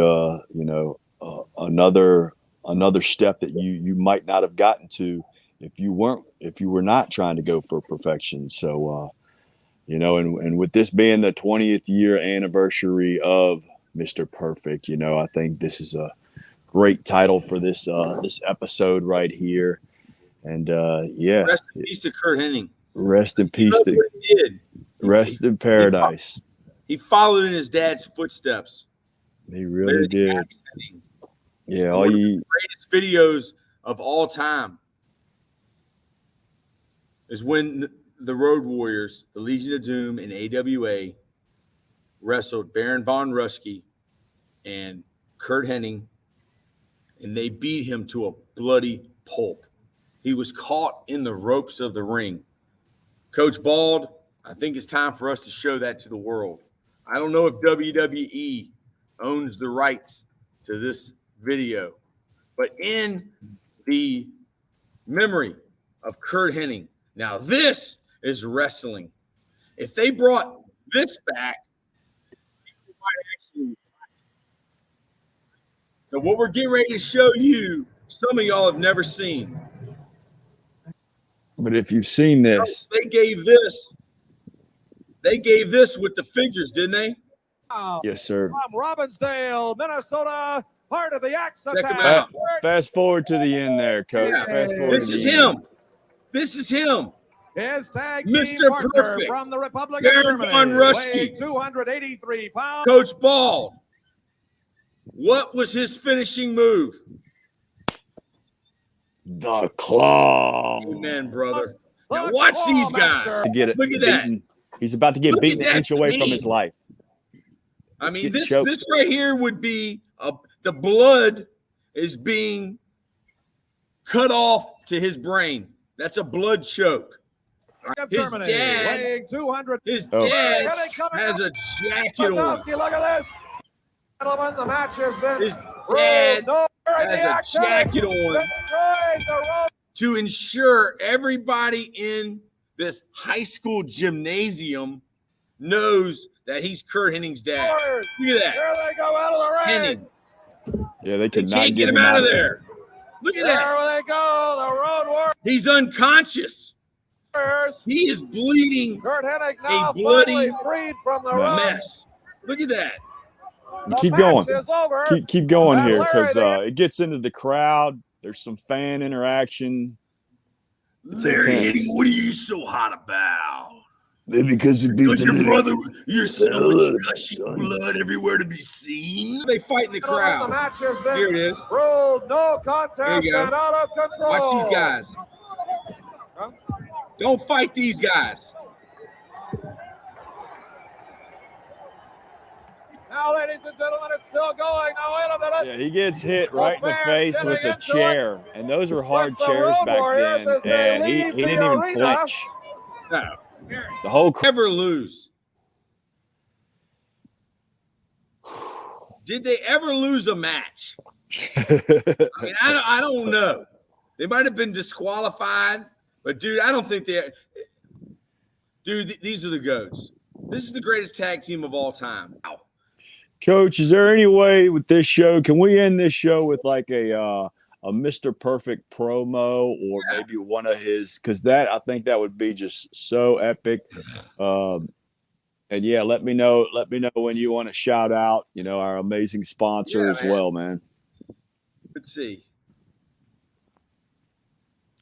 another step that you might not have gotten to if you were not trying to go for perfection. So, and with this being the 20th year anniversary of Mr. Perfect, I think this is a great title for this episode right here. And yeah, rest in peace to Curt Henning. Rest in peace to rest in paradise. He followed in his dad's footsteps. He really did. Yeah, one of the greatest videos of all time is when the Road Warriors, the Legion of Doom, and AWA wrestled Baron von Ruski and Curt Henning, and they beat him to a bloody pulp. He was caught in the ropes of the ring. Coach Bald, I think it's time for us to show that to the world. I don't know if WWE owns the rights to this video, but in the memory of Curt Henning, Now this is wrestling. If they brought this back, people might actually. So what we're getting ready to show you, some of y'all have never seen. But if you've seen this, They gave this with the figures, didn't they? yes, sir. From Robbinsdale, Minnesota, part of the Axe Check 'em Attack. out. Fast forward to the end there, Coach. Yeah. Fast forward This to is the him. end. This is him. His tag Mr. team partner Perfect. from the Republic Baron of Germany, von Ruski. weighing 283 pounds. Coach Ball. What was his finishing move? The claw. Amen, brother. The Now watch Claw these Master. guys. To get it Look at that. beaten. He's about to get Look at beaten an that inch away from pain. his life. I mean, getting this choked. right here would be the blood is being cut off to his brain. That's a blood choke. Of His Germany, dad- weighing 200. His Oh. dad Henning coming has up. a jacket on. Kozlowski, look at this. Gentlemen, the match has been His dad ruled over has the a action. jacket on Destroying the rope. to ensure everybody in this high school gymnasium knows that he's Curt Henning's dad. Warriors. Look at that. Here they go out of the ring. Henning. Yeah, they They could not can't get him out of there. Look at There that. they go, the Road He's unconscious. Warriors. He is bleeding Curt Henning now bloody finally freed from the mess. rope. mess. Look at that. You keep going. Match is over. Keep going And here Larry, because they- it gets into the crowd. There's some fan interaction. It's intense. what are you so hot about? Because we beat Because your brother, you're so Son. gushing blood everywhere to be seen. They fight in the Gentlemen, crowd. The match has been Here it is. ruled no contest There you go. and out of control. Watch these guys. Don't fight these guys. Now, ladies and gentlemen, it's still going. Now, wait a minute. Yeah, he gets hit right in the fans face getting with the into chair, and those were hard the chairs Road back Warriors then, as they and he leave didn't the even arena. flinch. No. The whole crowd. Ever lose? Did they ever lose a match? I mean, I don't know. They might have been disqualified, but dude, I don't think they. Dude, these are the GOATs. This is the greatest tag team of all time. Wow. Coach, is there any way with this show? Can we end this show with like a Mr. Perfect promo or maybe one of his? Because I think that would be just so epic. And yeah, let me know when you want to shout out, our amazing sponsor as man. well, man. Let's see.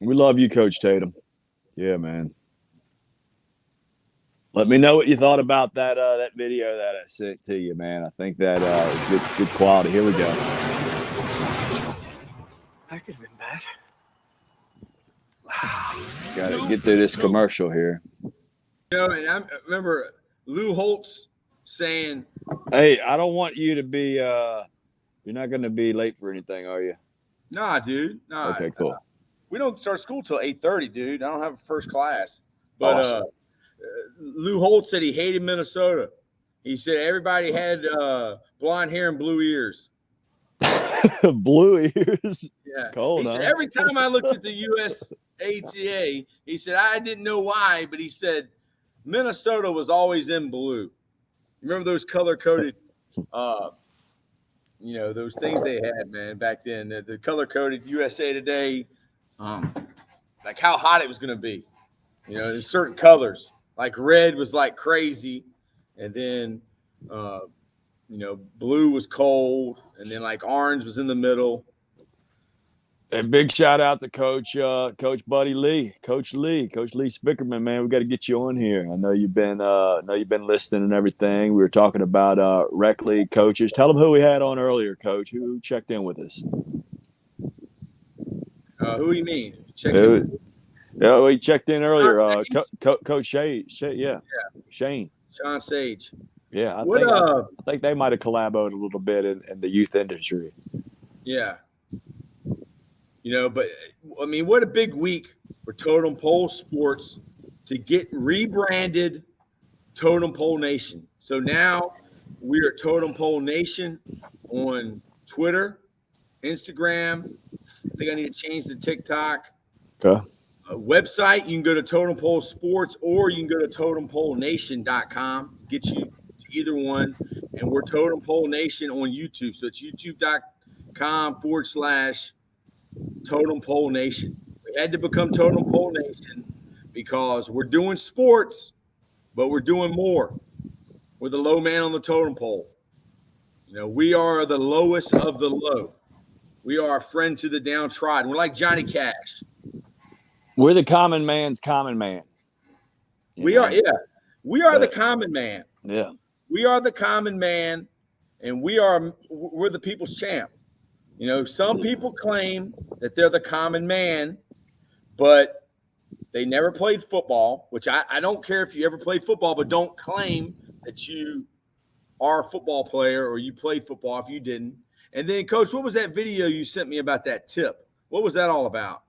We love you, Coach Tatum. Yeah, man. Let me know what you thought about that video that I sent to you, man. I think that is good quality. Here we go. That could have been bad. Got to get through this commercial here. And I remember Lou Holtz saying, Hey, I don't want you to be you're not going to be late for anything, are you? "Nah, dude, nah. Okay, cool. We don't start school till 8:30, dude. I don't have a first class." But Awesome. Lou Holtz said he hated Minnesota. He said everybody had blonde hair and blue ears. Blue ears. Yeah. Cold, He said huh? every time I looked at the USATA, he said I didn't know why, but he said Minnesota was always in blue. Remember those color-coded those things they had, man, back then. The color-coded USA Today, like how hot it was going to be. There's certain colors. Like red was like crazy, and then blue was cold, and then like orange was in the middle. And big shout out to Coach Buddy Lee, Coach Lee Spickerman, man. We got to get you on here. I know you've been listening and everything. We were talking about rec league coaches. Tell them who we had on earlier, Coach. Who checked in with us? Who do you mean? Check it. Yeah, we checked in earlier. Coach Shane. Shane. Sean Sage. Yeah, I think they might have collaborated a little bit in the youth industry. Yeah. But I mean, what a big week for Totem Pole Sports to get rebranded Totem Pole Nation. So now we are Totem Pole Nation on Twitter, Instagram. I think I need to change the TikTok. Okay. website. You can go to Totem Pole Sports, or you can go to totempolenation.com. Get you to either one. And we're Totem Pole Nation on YouTube. So it's youtube.com/Totem Pole Nation. We had to become Totem Pole Nation because we're doing sports, but we're doing more. We're the low man on the totem pole. We are the lowest of the low. We are a friend to the downtrodden. We're like Johnny Cash. We're the common man's common man. We are the common man. Yeah. We are the common man, and we're the people's champ. Some people claim that they're the common man, but they never played football, which I don't care if you ever played football, but don't claim that you are a football player or you played football if you didn't. And then, Coach, what was that video you sent me about that tip? What was that all about?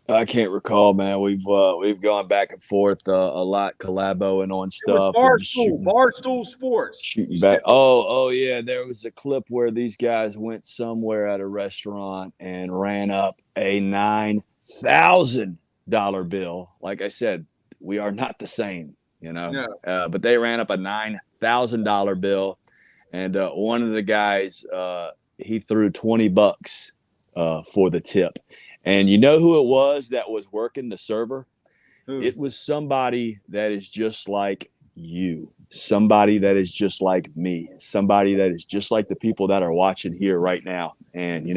I can't recall, man. We've gone back and forth a lot, collaboing on stuff. Barstool Sports. Shooting back. Oh, yeah. There was a clip where these guys went somewhere at a restaurant and ran up a $9,000 bill. Like I said, we are not the same, No. But they ran up a $9,000 bill, and one of the guys he threw $20 for the tip. And you know who it was that was working the server? Who? It was somebody that is just like you, somebody that is just like me, somebody that is just like the people that are watching here right now. And,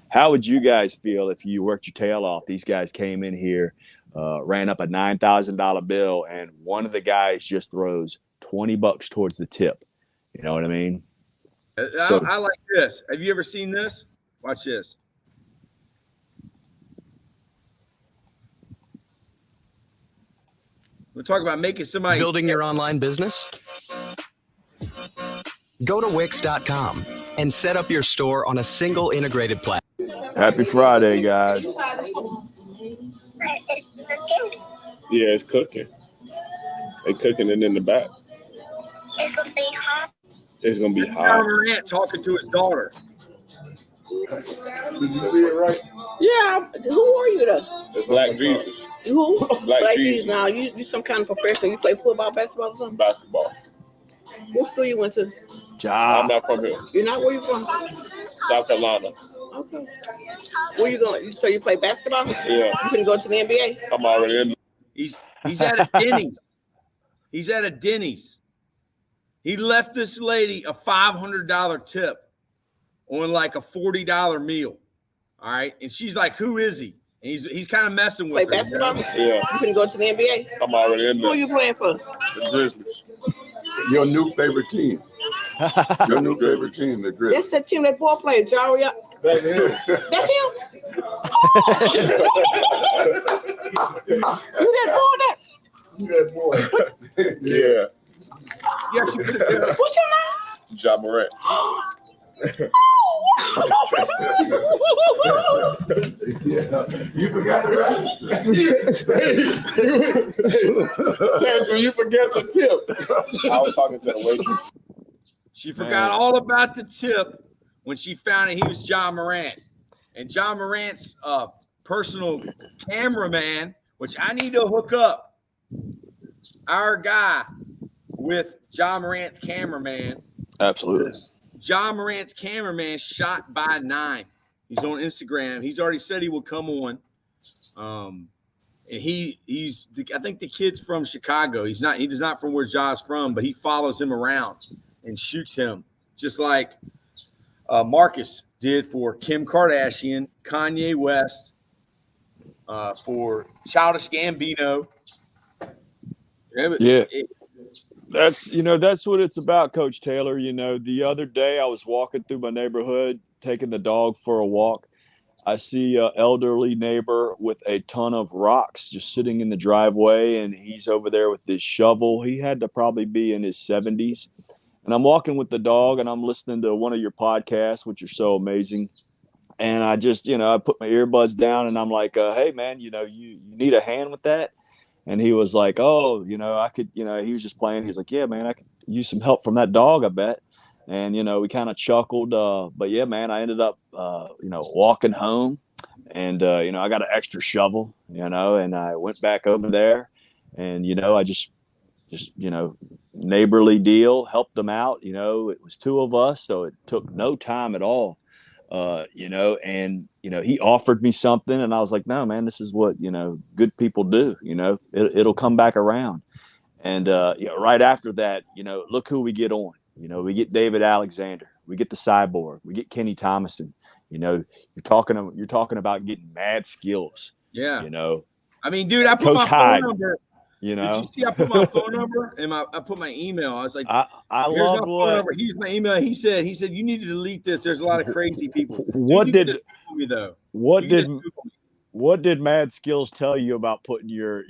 how would you guys feel if you worked your tail off? These guys came in here, ran up a $9,000 bill, and one of the guys just throws $20 towards the tip. You know what I mean? I like this. Have you ever seen this? Watch this. We're talking about making somebody building your online business. Go to Wix.com and set up your store on a single integrated platform. Happy Friday, guys. Yeah, it's cooking. They cooking it in the back. It's gonna be hot. John Morant talking to his daughter. Did you see it right? Yeah, who are you though? It's Black Jesus. Who? Black Jesus. Now you some kind of professional. You play football, basketball, or something? Basketball. What school you went to? I'm not from here. You're not? Where you from? South Carolina. Okay. Where you going? So you play basketball? Yeah. You can go to the NBA? I'm already in. He's at a Denny's. He's at a Denny's. He left this lady a $500 tip on like a $40 meal. All right. And she's like, who is he? And he's kind of messing with Play her. basketball? Yeah. You can go to the NBA? I'm already in Who there. are you playing for? The Grizzlies. Your new favorite team. Your new favorite team, the Grizzlies. That's the team that boy played, Jari. That's him. That's him? You that boy that? You that boy. Yeah. Yes, you could have. What's your name? Ja Morant. Yeah, you forgot it, right? Andrew, you forgot the tip. I was talking to the waitress. She forgot all about the tip when she found out he was John Morant. And John Morant's personal cameraman, which I need to hook up our guy with John Morant's cameraman. Absolutely. John Morant's cameraman shot by 9. He's on Instagram. He's already said he will come on. And he's I think the kid's from Chicago. He's not from where Ja's from, but he follows him around and shoots him just like Marcus did for Kim Kardashian, Kanye West, for Childish Gambino. Yeah. That's what it's about, Coach Taylor. The other day I was walking through my neighborhood, taking the dog for a walk. I see an elderly neighbor with a ton of rocks just sitting in the driveway, and he's over there with this shovel. He had to probably be in his 70s. And I'm walking with the dog, and I'm listening to one of your podcasts, which are so amazing. And I just, I put my earbuds down, and I'm like, hey, man, you need a hand with that? And he was like, oh, I could, he was just playing. He was like, yeah, man, I could use some help from that dog, I bet. And, we kind of chuckled. But yeah, man, I ended up, walking home. And, I got an extra shovel, and I went back over there and, I just, neighborly deal, helped them out. It was two of us, so it took no time at all. And he offered me something, and I was like, no, man, this is what good people do. It'll come back around. And right after that, look who we get on. We get David Alexander, we get the Cyborg, we get Kenny Thomason. You're talking about getting mad skills. Yeah. I mean, dude, I put my phone number. Did you see I put my phone number and I put my email? I was like, I love what. Here's my email. He said you need to delete this. There's a lot of crazy people. What dude, did me, though. What did Mad Skills tell you about putting your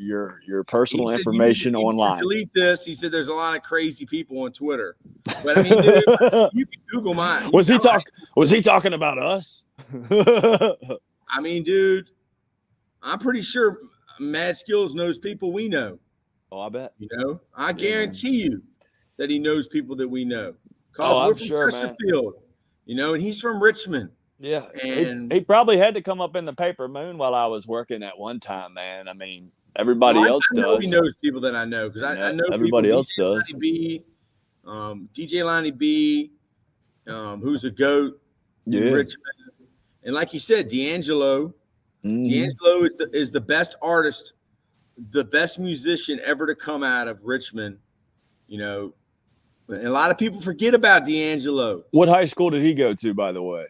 personal information online? Delete this. He said there's a lot of crazy people on Twitter. But I mean, dude, you can Google mine. Was he talking about us? I mean, dude, I'm pretty sure Mad Skills knows people we know. Oh, I bet. I guarantee you that he knows people that we know. Oh, we're I'm from sure, Chesterfield, man. And he's from Richmond. Yeah, and he probably had to come up in the paper moon while I was working at one time, man. I mean, everybody else I know does. He knows people that I know because I know everybody people, else does. DJ Lonnie B, who's a GOAT in Richmond, and like you said, D'Angelo. D'Angelo is the best artist, the best musician ever to come out of Richmond. And a lot of people forget about D'Angelo. What high school did he go to, by the way?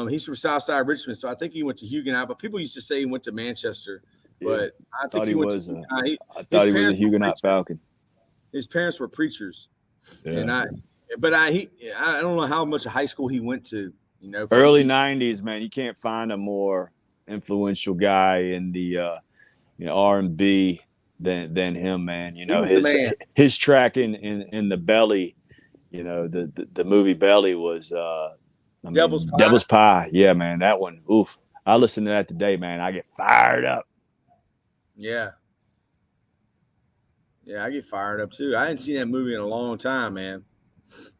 He's from Southside Richmond, so I think he went to Huguenot. But people used to say he went to Manchester. But I thought he was. I thought he was a Huguenot Falcon. His parents were preachers, yeah. and I don't know how much high school he went to. Early '90s, man. You can't find a more influential guy in the R&B than him, man. His track in the Belly, the movie Belly was Devil's Pie. Yeah, man, that one. Oof. I listen to that today, man. I get fired up. Yeah, I get fired up too. I hadn't seen that movie in a long time, man.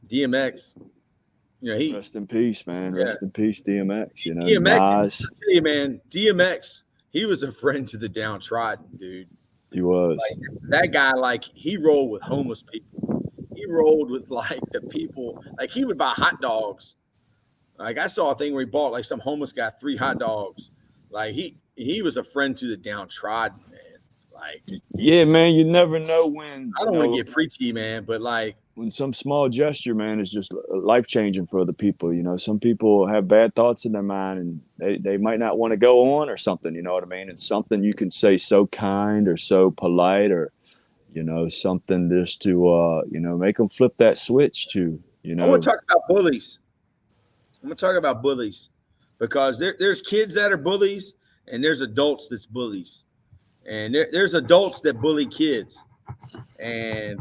DMX. Rest in peace, man. Yeah. Rest in peace, DMX. DMX, Nas. I tell you, man, DMX, he was a friend to the downtrodden, dude. He was. That guy, he rolled with homeless people. He rolled with the people. He would buy hot dogs. I saw a thing where he bought some homeless guy 3 hot dogs. He was a friend to the downtrodden, man. Yeah, man. You never know when. I don't want to get preachy, man, but when some small gesture, man, is just life changing for other people. Some people have bad thoughts in their mind, and they might not want to go on or something. You know what I mean? It's something you can say so kind or so polite, or something just to make them flip that switch to. I want to talk about bullies. I'm going to talk about bullies because there's kids that are bullies and there's adults that's bullies. And there's adults that bully kids. And,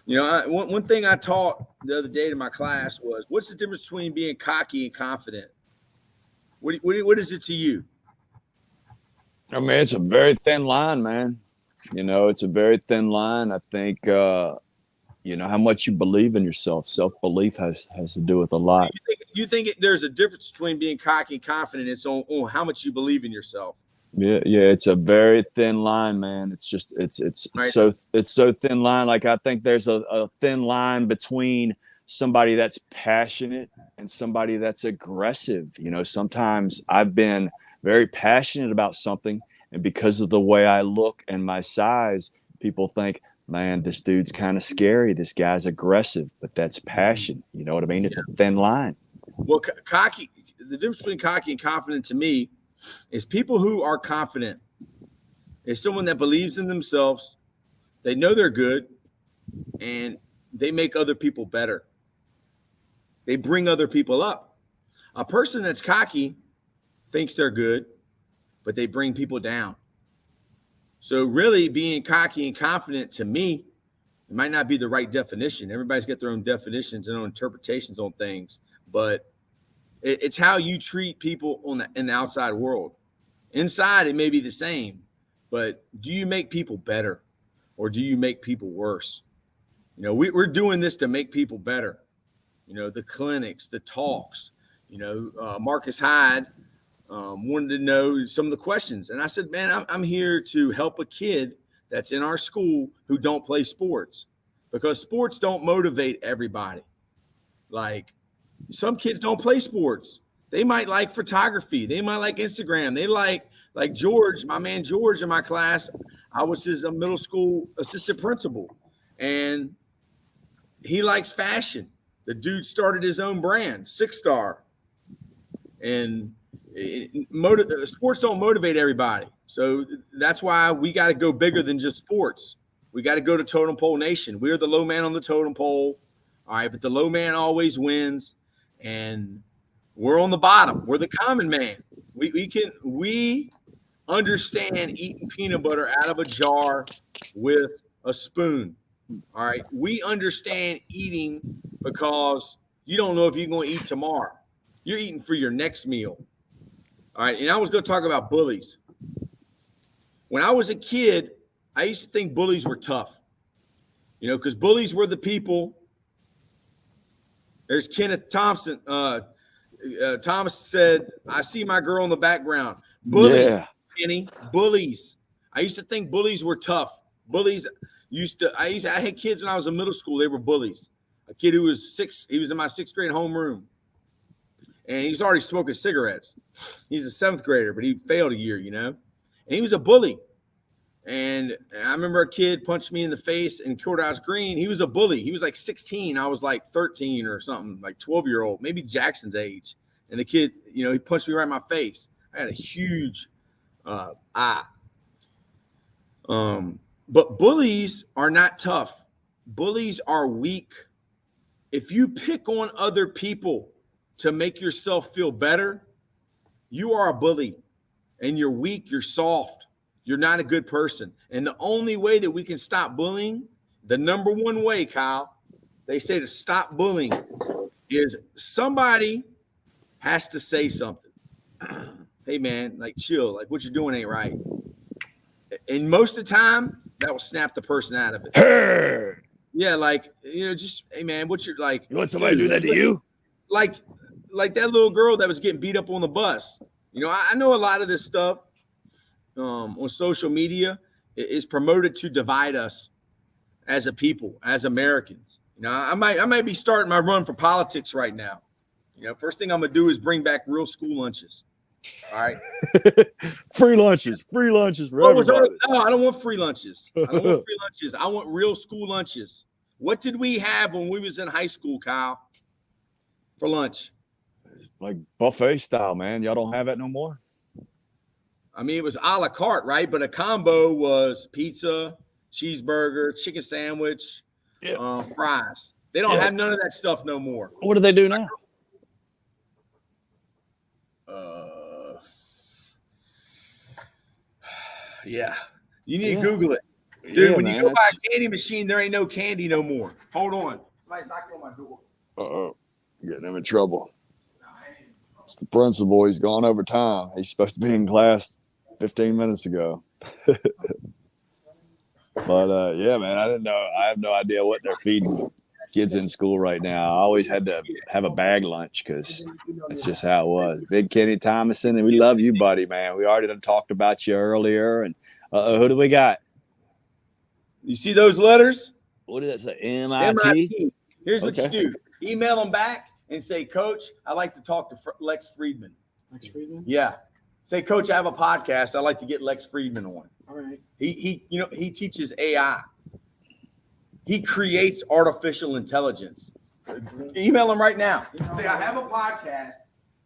one thing I taught the other day to my class was, what's the difference between being cocky and confident? What is it to you? I mean, it's a very thin line, man. It's a very thin line. I think, how much you believe in yourself. Self-belief has to do with a lot. You think there's a difference between being cocky and confident? It's on how much you believe in yourself. Yeah. It's a very thin line, man. It's just it's right. It's so thin line. I think there's a thin line between somebody that's passionate and somebody that's aggressive. Sometimes I've been very passionate about something, and because of the way I look and my size, people think, man, this dude's kind of scary. This guy's aggressive, but that's passion. You know what I mean? It's a thin line. Well, the difference between cocky and confident to me is people who are confident is someone that believes in themselves. They know they're good, and they make other people better. They bring other people up. A person that's cocky thinks they're good, but they bring people down. So really being cocky and confident, to me, it might not be the right definition. Everybody's got their own definitions and own interpretations on things, but it's how you treat people in the outside world. Inside, it may be the same, but do you make people better or do you make people worse? We're doing this to make people better. The clinics, the talks, Marcus Hyde, wanted to know some of the questions. And I said, man, I'm here to help a kid that's in our school who don't play sports, because sports don't motivate everybody. Like, some kids don't play sports. They might like photography. They might like Instagram. They like George, my man George in my class. I was his middle school assistant principal, and he likes fashion. The dude started his own brand, 6 Star. And sports don't motivate everybody. So that's why we got to go bigger than just sports. We got to go to totem pole nation. We're the low man on the totem pole. All right, but the low man always wins, and we're on the bottom. We're the common man. We understand eating peanut butter out of a jar with a spoon. All right, we understand eating because you don't know if you're going to eat tomorrow. You're eating for your next meal. All right, and I was going to talk about bullies. When I was a kid, I used to think bullies were tough, because bullies were the people. There's Kenneth Thompson. Thomas said, I see my girl in the background. Bullies, Yeah. Kenny, bullies. I used to think bullies were tough. Bullies I had kids when I was in middle school. They were bullies. A kid who was 6, he was in my 6th grade homeroom, and he was already smoking cigarettes. He's a 7th grader, but he failed a year, and he was a bully. And I remember a kid punched me in the face in Courthouse Green. He was a bully. He was like 16. I was like 13 or something, like 12-year-old, maybe Jackson's age. And the kid, he punched me right in my face. I had a huge eye. But bullies are not tough. Bullies are weak. If you pick on other people to make yourself feel better, you are a bully, and you're weak. You're soft. You're not a good person. And the only way that we can stop bullying, the number one way, Kyle, they say to stop bullying, is somebody has to say something. Hey, man, like, chill. Like, what you're doing ain't right. And most of the time, that will snap the person out of it. Hey, Yeah, like, just, hey, man, what's your, like. you want somebody to do that to you? Like that little girl that was getting beat up on the bus. I know a lot of this stuff on social media is promoted to divide us as a people, as Americans. I might be starting my run for politics right now. First thing I'm gonna do is bring back real school lunches. All right. Free lunches for everybody. No, I don't want free lunches. I don't want free lunches. I want real school lunches. What did we have when we was in high school, Kyle, for lunch? Like buffet style, man. Y'all don't have that no more? I mean, it was a la carte, right? But a combo was pizza, cheeseburger, chicken sandwich, fries. They don't have none of that stuff no more. What do they do now? Yeah. You need to Google it. Dude, when man, you go buy a candy machine, there ain't no candy no more. Hold on. Somebody's knocking on my door. Uh-oh. Getting him in trouble. It's the principal. He's gone over time. He's supposed to be in class 15 minutes ago. But, yeah, man, I didn't know. I have no idea what they're feeding kids in school right now. I always had to have a bag lunch because that's just how it was. Big Kenny Thomason, and we love you, buddy, man. We already done talked about you earlier. And who do we got? You see those letters? What did that say? MIT? Here's what you do. Email them back and say, Coach, I'd like to talk to Lex Friedman. Lex Friedman? Yeah. Say, Coach, I have a podcast. I'd like to get Lex Friedman on. All right. He teaches AI. He creates artificial intelligence. Email him right now. Say, I have a podcast,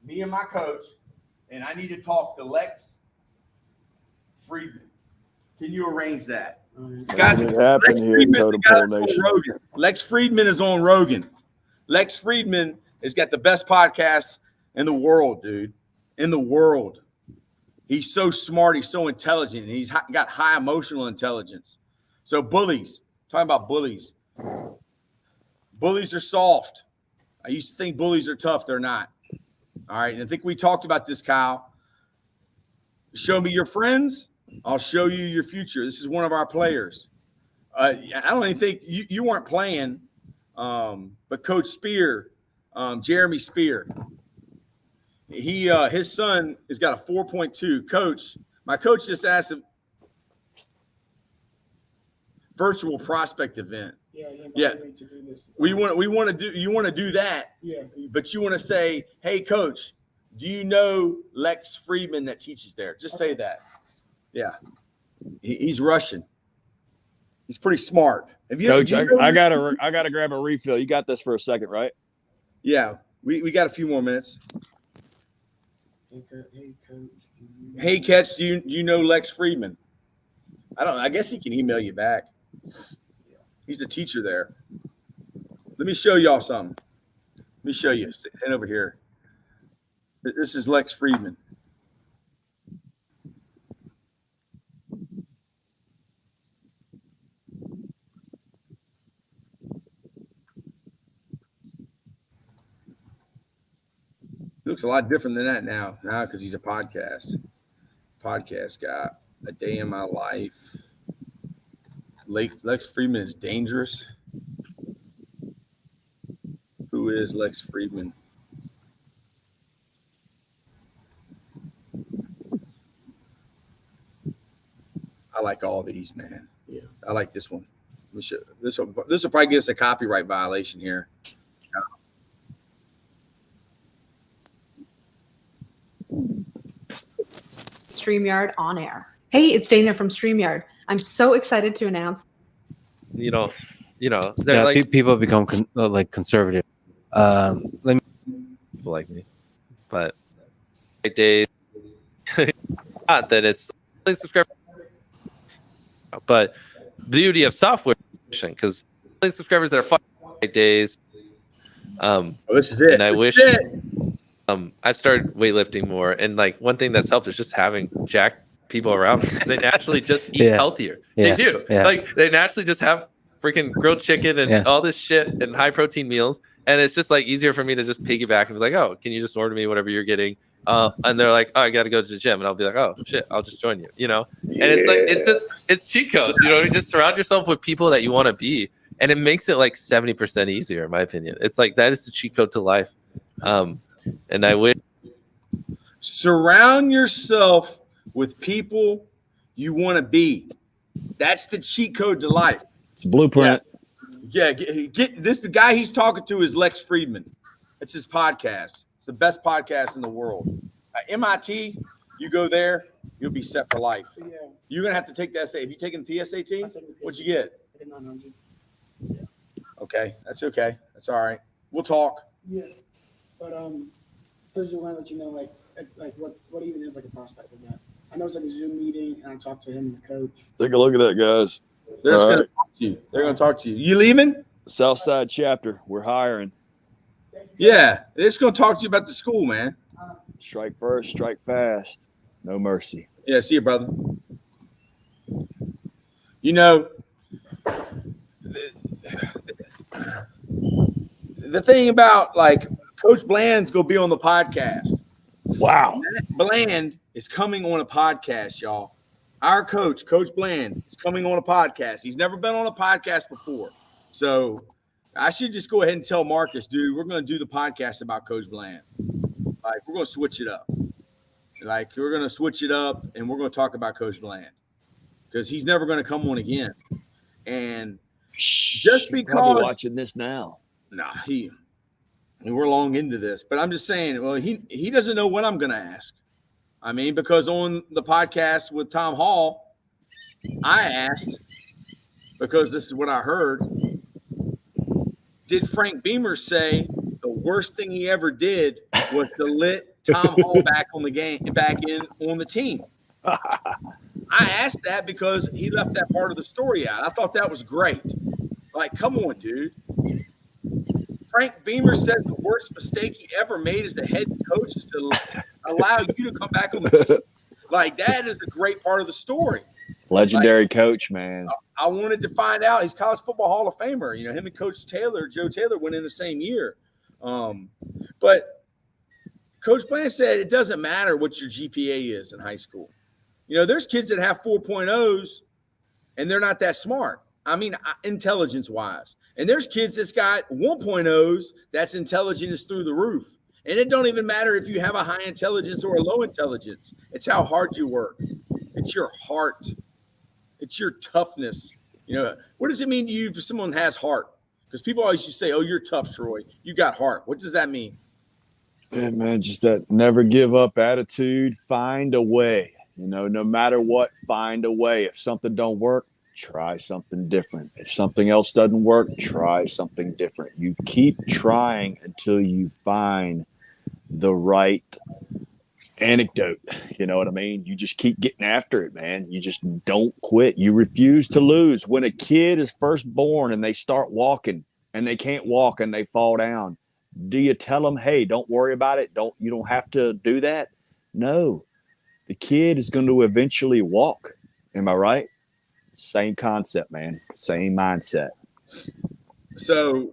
me and my coach, and I need to talk to Lex Friedman. Can you arrange that? Guys, Lex Friedman is on Rogan. Lex Friedman has got the best podcast in the world, dude. In the world. He's so smart. He's so intelligent. And he's got high emotional intelligence. So bullies. Talking about bullies. Bullies are soft. I used to think bullies are tough. They're not. All right. And I think we talked about this, Kyle. Show me your friends. I'll show you your future. This is one of our players. I don't even think you weren't playing, but Coach Spear, Jeremy Spear, his son has got a 4.2. Coach, my coach just asked him virtual prospect event. Yeah. To do this. You want to do that. Yeah. But you want to say, hey, coach, do you know Lex Friedman that teaches there? Just say that. Yeah. He's Russian. He's pretty smart. Coach, I gotta grab a refill. You got this for a second, right? Yeah. We got a few more minutes. Hey, coach. Hey, Catch, do you know Lex Friedman? I guess he can email you back. He's a teacher there. Let me show y'all something. Let me show you. Stand over here. This is Lex Friedman. Looks a lot different than that now because he's a podcast guy. A day in my life. Lex Friedman is dangerous. Who is Lex Friedman? I like all these, man. Yeah. I like this one. This will probably get us a copyright violation here. StreamYard on air. Hey, it's Dana from StreamYard. I'm so excited to announce. People become conservative. People like me, but days. Not that it's subscribe, but the beauty of software because subscribers that are 5 days. This is it. And I wish. I've started weightlifting more, and like one thing that's helped is just having jacked people around. They naturally just eat healthier. They do. Like they naturally just have freaking grilled chicken and all this shit and high protein meals, and it's just like easier for me to just piggyback and be like, oh, can you just order me whatever you're getting? And they're like, oh, I got to go to the gym, and I'll be like, oh shit, I'll just join you. And it's like it's cheat codes. Just surround yourself with people that you want to be, and it makes it like 70% easier, in my opinion. It's like that is the cheat code to life. And I wish surround yourself with people you want to be. That's the cheat code to life. It's a blueprint. Yeah, get this. The guy he's talking to is Lex Friedman. It's his podcast. It's the best podcast in the world. MIT, you go there, you'll be set for life. Yeah. You're gonna have to take that. Have you taken the PSAT? What'd you get? I did 900. Okay, that's okay. That's all right. We'll talk. Yeah. But first I want to let you know like what even is like a prospect of that. I know it's like a Zoom meeting and I talked to him and the coach. Take a look at that, guys. They're going to talk to you. They're going to talk to you. You leaving? Southside chapter. We're hiring. Yeah, they're just going to talk to you about the school, man. Strike first, strike fast. No mercy. Yeah, see you, brother. The thing about like Coach Bland's gonna be on the podcast. Wow. Bland is coming on a podcast, y'all. Our coach, Coach Bland, is coming on a podcast. He's never been on a podcast before. So I should just go ahead and tell Marcus, dude, we're going to do the podcast about Coach Bland. Like, we're going to switch it up. Like, we're going to switch it up, and we're going to talk about Coach Bland because he's never going to come on again. And just because watching this now. Nah, we're long into this, but I'm just saying, well, he doesn't know what I'm going to ask. I mean, because on the podcast with Tom Hall, I asked, because this is what I heard, did Frank Beamer say the worst thing he ever did was to let Tom Hall back on the team? I asked that because he left that part of the story out. I thought that was great. Like, come on, dude. Frank Beamer said the worst mistake he ever made as the head coach is to allow you to come back on the team. Like, that is a great part of the story. Legendary coach, man. I wanted to find out. He's College Football Hall of Famer. You know, him and Coach Taylor, Joe Taylor, went in the same year. But Coach Bland said it doesn't matter what your GPA is in high school. You know, there's kids that have 4.0s, and they're not that smart. I mean, intelligence-wise. And there's kids that's got 1.0s that's intelligent is through the roof. And it don't even matter if you have a high intelligence or a low intelligence. It's how hard you work. It's your heart. It's your toughness. You know, what does it mean to you if someone has heart? Because people always used to say, oh, you're tough, Troy. You got heart. What does that mean? Yeah, man, just that never give up attitude. Find a way. You know, no matter what, find a way. If something don't work, try something different. If something else doesn't work, try something different. You keep trying until you find the right anecdote. You know what I mean? You just keep getting after it, man. You just don't quit. You refuse to lose. When a kid is first born and they start walking and they can't walk and they fall down, do you tell them, hey, don't worry about it? You don't have to do that? No. The kid is going to eventually walk. Am I right? Same concept, man. Same mindset. So,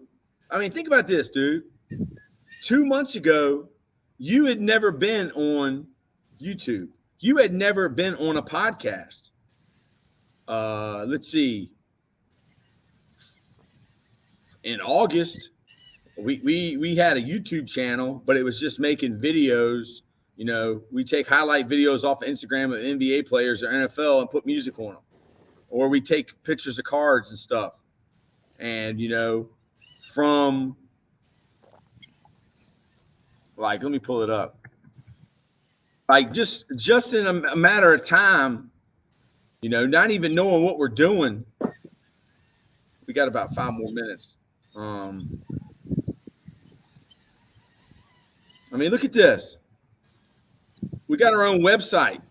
I mean, think about this, dude. 2 months ago, you had never been on YouTube. You had never been on a podcast. Let's see. In August, we had a YouTube channel, but it was just making videos. You know, we take highlight videos off of Instagram of NBA players or NFL and put music on them. Or we take pictures of cards and stuff. And, you know, from like, let me pull it up. Like just in a matter of time, you know, not even knowing what we're doing. We got about 5 more minutes. I mean, look at this. We got our own website,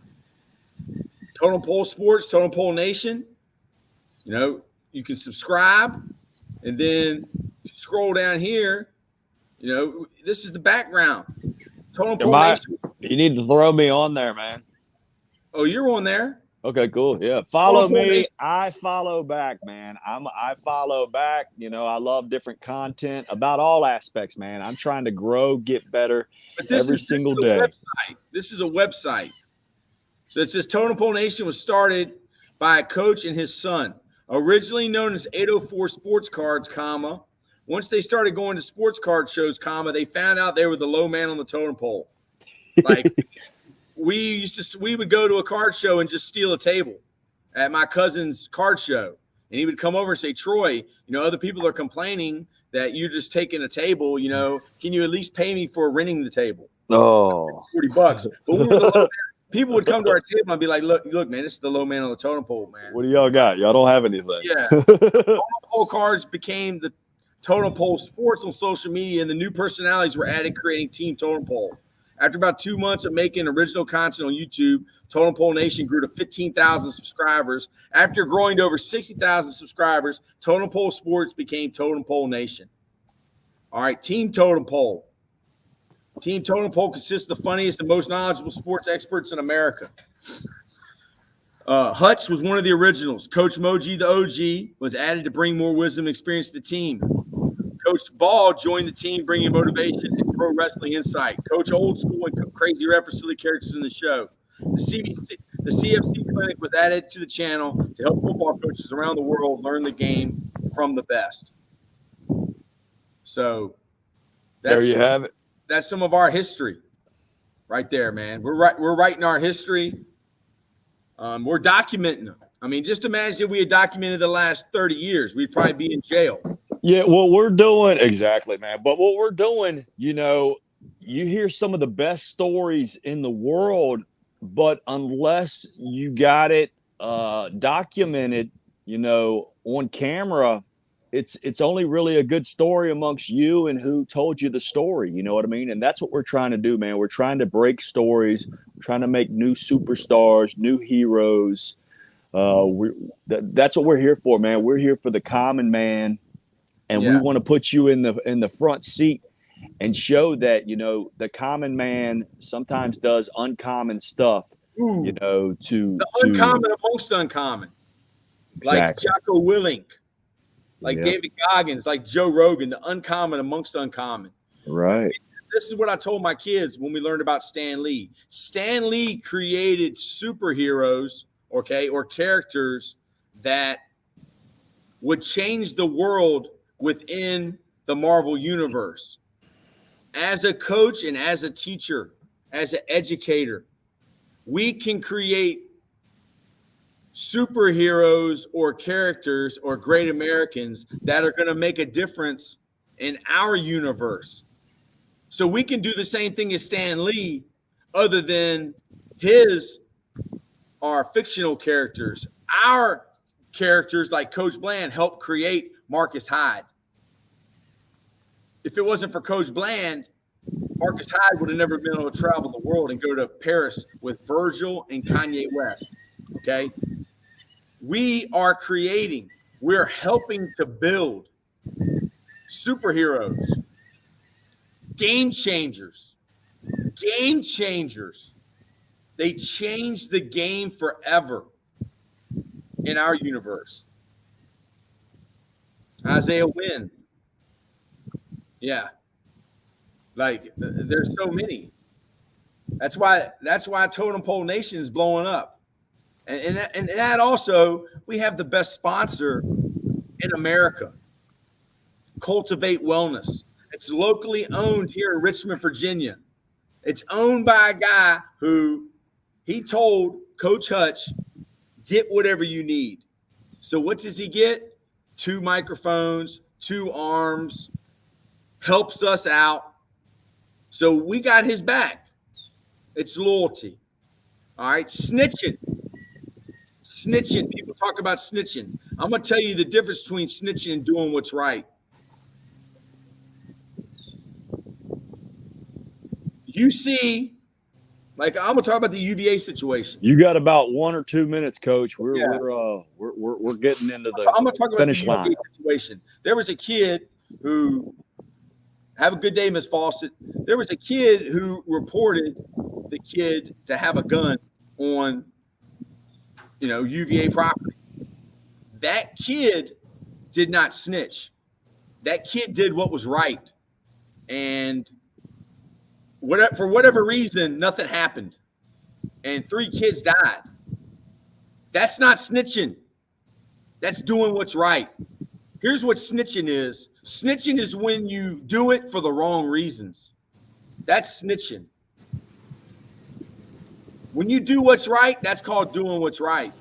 Totem Pole Sports, Totem Pole Nation. You know, you can subscribe, and then scroll down here. You know, this is the background. Totem Pole Nation. You need to throw me on there, man. Oh, you're on there? Okay, cool. Yeah. Follow me. I follow back, man. I follow back. You know, I love different content about all aspects, man. I'm trying to grow, get better every single day. This is a website. So it says Totem Pole Nation was started by a coach and his son, originally known as 804 Sports Cards, comma. Once they started going to sports card shows, comma, they found out they were the low man on the totem pole. Like we would go to a card show and just steal a table at my cousin's card show. And he would come over and say, Troy, you know, other people are complaining that you're just taking a table, you know, can you at least pay me for renting the table? Oh, $40. But we were the low man. People would come to our table and be like, look, man, this is the low man on the totem pole, man. What do y'all got? Y'all don't have anything. Yeah. Totem pole cards became the Totem Pole Sports on social media, and the new personalities were added, creating Team Totem Pole. After about 2 months of making original content on YouTube, Totem Pole Nation grew to 15,000 subscribers. After growing to over 60,000 subscribers, Totem Pole Sports became Totem Pole Nation. All right, Team Totem Pole. Team Totem Pole consists of the funniest and most knowledgeable sports experts in America. Hutch was one of the originals. Coach Moji, the OG, was added to bring more wisdom and experience to the team. Coach Ball joined the team, bringing motivation and pro wrestling insight. Coach Old School and Crazy Ref for silly characters in the show. The CFC Clinic was added to the channel to help football coaches around the world learn the game from the best. So there you have it. That's some of our history right there, man. We're writing our history. We're documenting them. I mean, just imagine if we had documented the last 30 years, we'd probably be in jail. Yeah, what we're doing, exactly, man. But what we're doing, you know, you hear some of the best stories in the world, but unless you got it documented, you know, on camera, it's only really a good story amongst you and who told you the story. You know what I mean? And that's what we're trying to do, man. We're trying to break stories. We're trying to make new superstars, new heroes. That's what we're here for, man. We're here for the common man. And we want to put you in the front seat and show that, you know, the common man sometimes does uncommon stuff, you know, uncommon amongst uncommon. Exactly. Like Jocko Willink, like David Goggins, like Joe Rogan, the uncommon amongst uncommon. Right. This is what I told my kids when we learned about Stan Lee. Stan Lee created superheroes, okay, or characters that would change the world within the Marvel universe. as a coach and as a teacher, as an educator, we can create superheroes or characters or great Americans that are going to make a difference in our universe. So we can do the same thing as Stan Lee, other than his are fictional characters. Our characters, like Coach Bland, helped create Marcus Hyde. If it wasn't for Coach Bland, Marcus Hyde would have never been able to travel the world and go to Paris with Virgil and Kanye West. Okay? We are creating, we're helping to build superheroes, game changers. They change the game forever in our universe. Isaiah Wynn. Yeah. Like, there's so many. That's why Totem Pole Nation is blowing up. And that also, we have the best sponsor in America, Cultivate Wellness. It's locally owned here in Richmond, Virginia. It's owned by a guy who he told Coach Hutch, get whatever you need. So what does he get? 2 microphones, 2 arms, helps us out. So we got his back. It's loyalty. All right, snitching. People talk about snitching. I'm going to tell you the difference between snitching and doing what's right. You see, like, I'm gonna talk about the UVA situation. You got about 1 or 2 minutes, Coach. We're getting into the I'm gonna talk about finish the line. UVA situation. There was a kid who, have a good day, Miss Fawcett. There was a kid who reported the kid to have a gun on, UVA property. That kid did not snitch. That kid did what was right, and for whatever reason, nothing happened, and 3 kids died. That's not snitching. That's doing what's right. Here's what snitching is. Snitching is when you do it for the wrong reasons. That's snitching. When you do what's right, that's called doing what's right.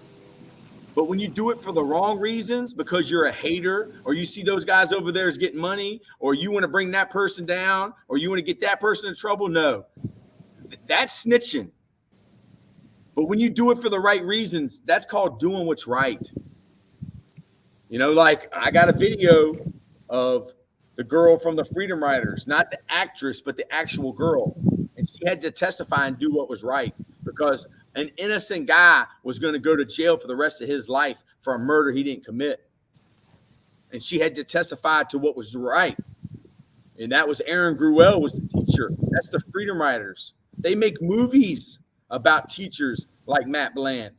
But when you do it for the wrong reasons, because you're a hater, or you see those guys over there as getting money, or you want to bring that person down, or you want to get that person in trouble, no. That's snitching. But when you do it for the right reasons, that's called doing what's right. Like, I got a video of the girl from the Freedom Riders, not the actress, but the actual girl. And she had to testify and do what was right, because an innocent guy was going to go to jail for the rest of his life for a murder he didn't commit. And she had to testify to what was right. And that was Aaron Gruelle was the teacher. That's the Freedom Riders. They make movies about teachers like Matt Bland.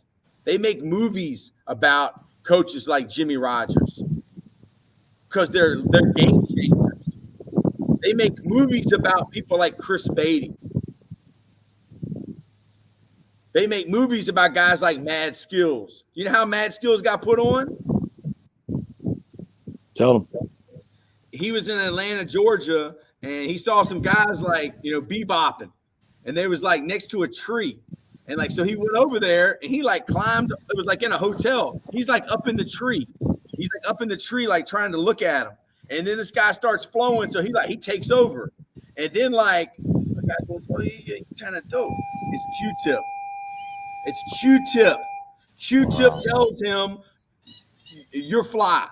They make movies about coaches like Jimmy Rogers, because they're game changers. They make movies about people like Chris Beatty. They make movies about guys like Mad Skills. You know how Mad Skills got put on? Tell them. He was in Atlanta, Georgia, and he saw some guys like, bebopping. And they was like next to a tree. And like, so he went over there and he like climbed. It was like in a hotel. He's like up in the tree. He's like up in the tree, like trying to look at him. And then this guy starts flowing. So he takes over. And then like, the guy goes, oh, you kind of dope. It's Q-Tip. It's Q-Tip. Q-Tip tells him, you're fly.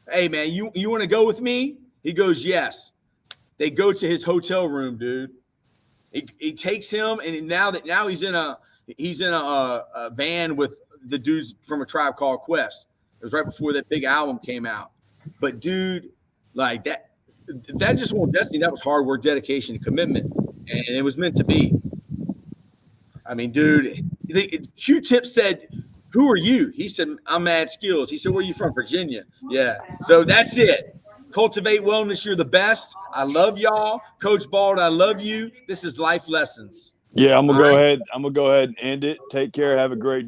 Hey, man, you want to go with me? He goes, yes. They go to his hotel room, dude. He takes him, and now he's in a van with the dudes from A Tribe Called Quest. It was right before that big album came out. But, dude, like that just wasn't destiny. That was hard work, dedication, and commitment, and it was meant to be. I mean, dude, Q-Tip said, who are you? He said, I'm Mad Skills. He said, where are you from? Virginia. Yeah. So that's it. Cultivate Wellness. You're the best. I love y'all. Coach Bald, I love you. This is Life Lessons. Yeah, I'm gonna go ahead and end it. Take care. Have a great day.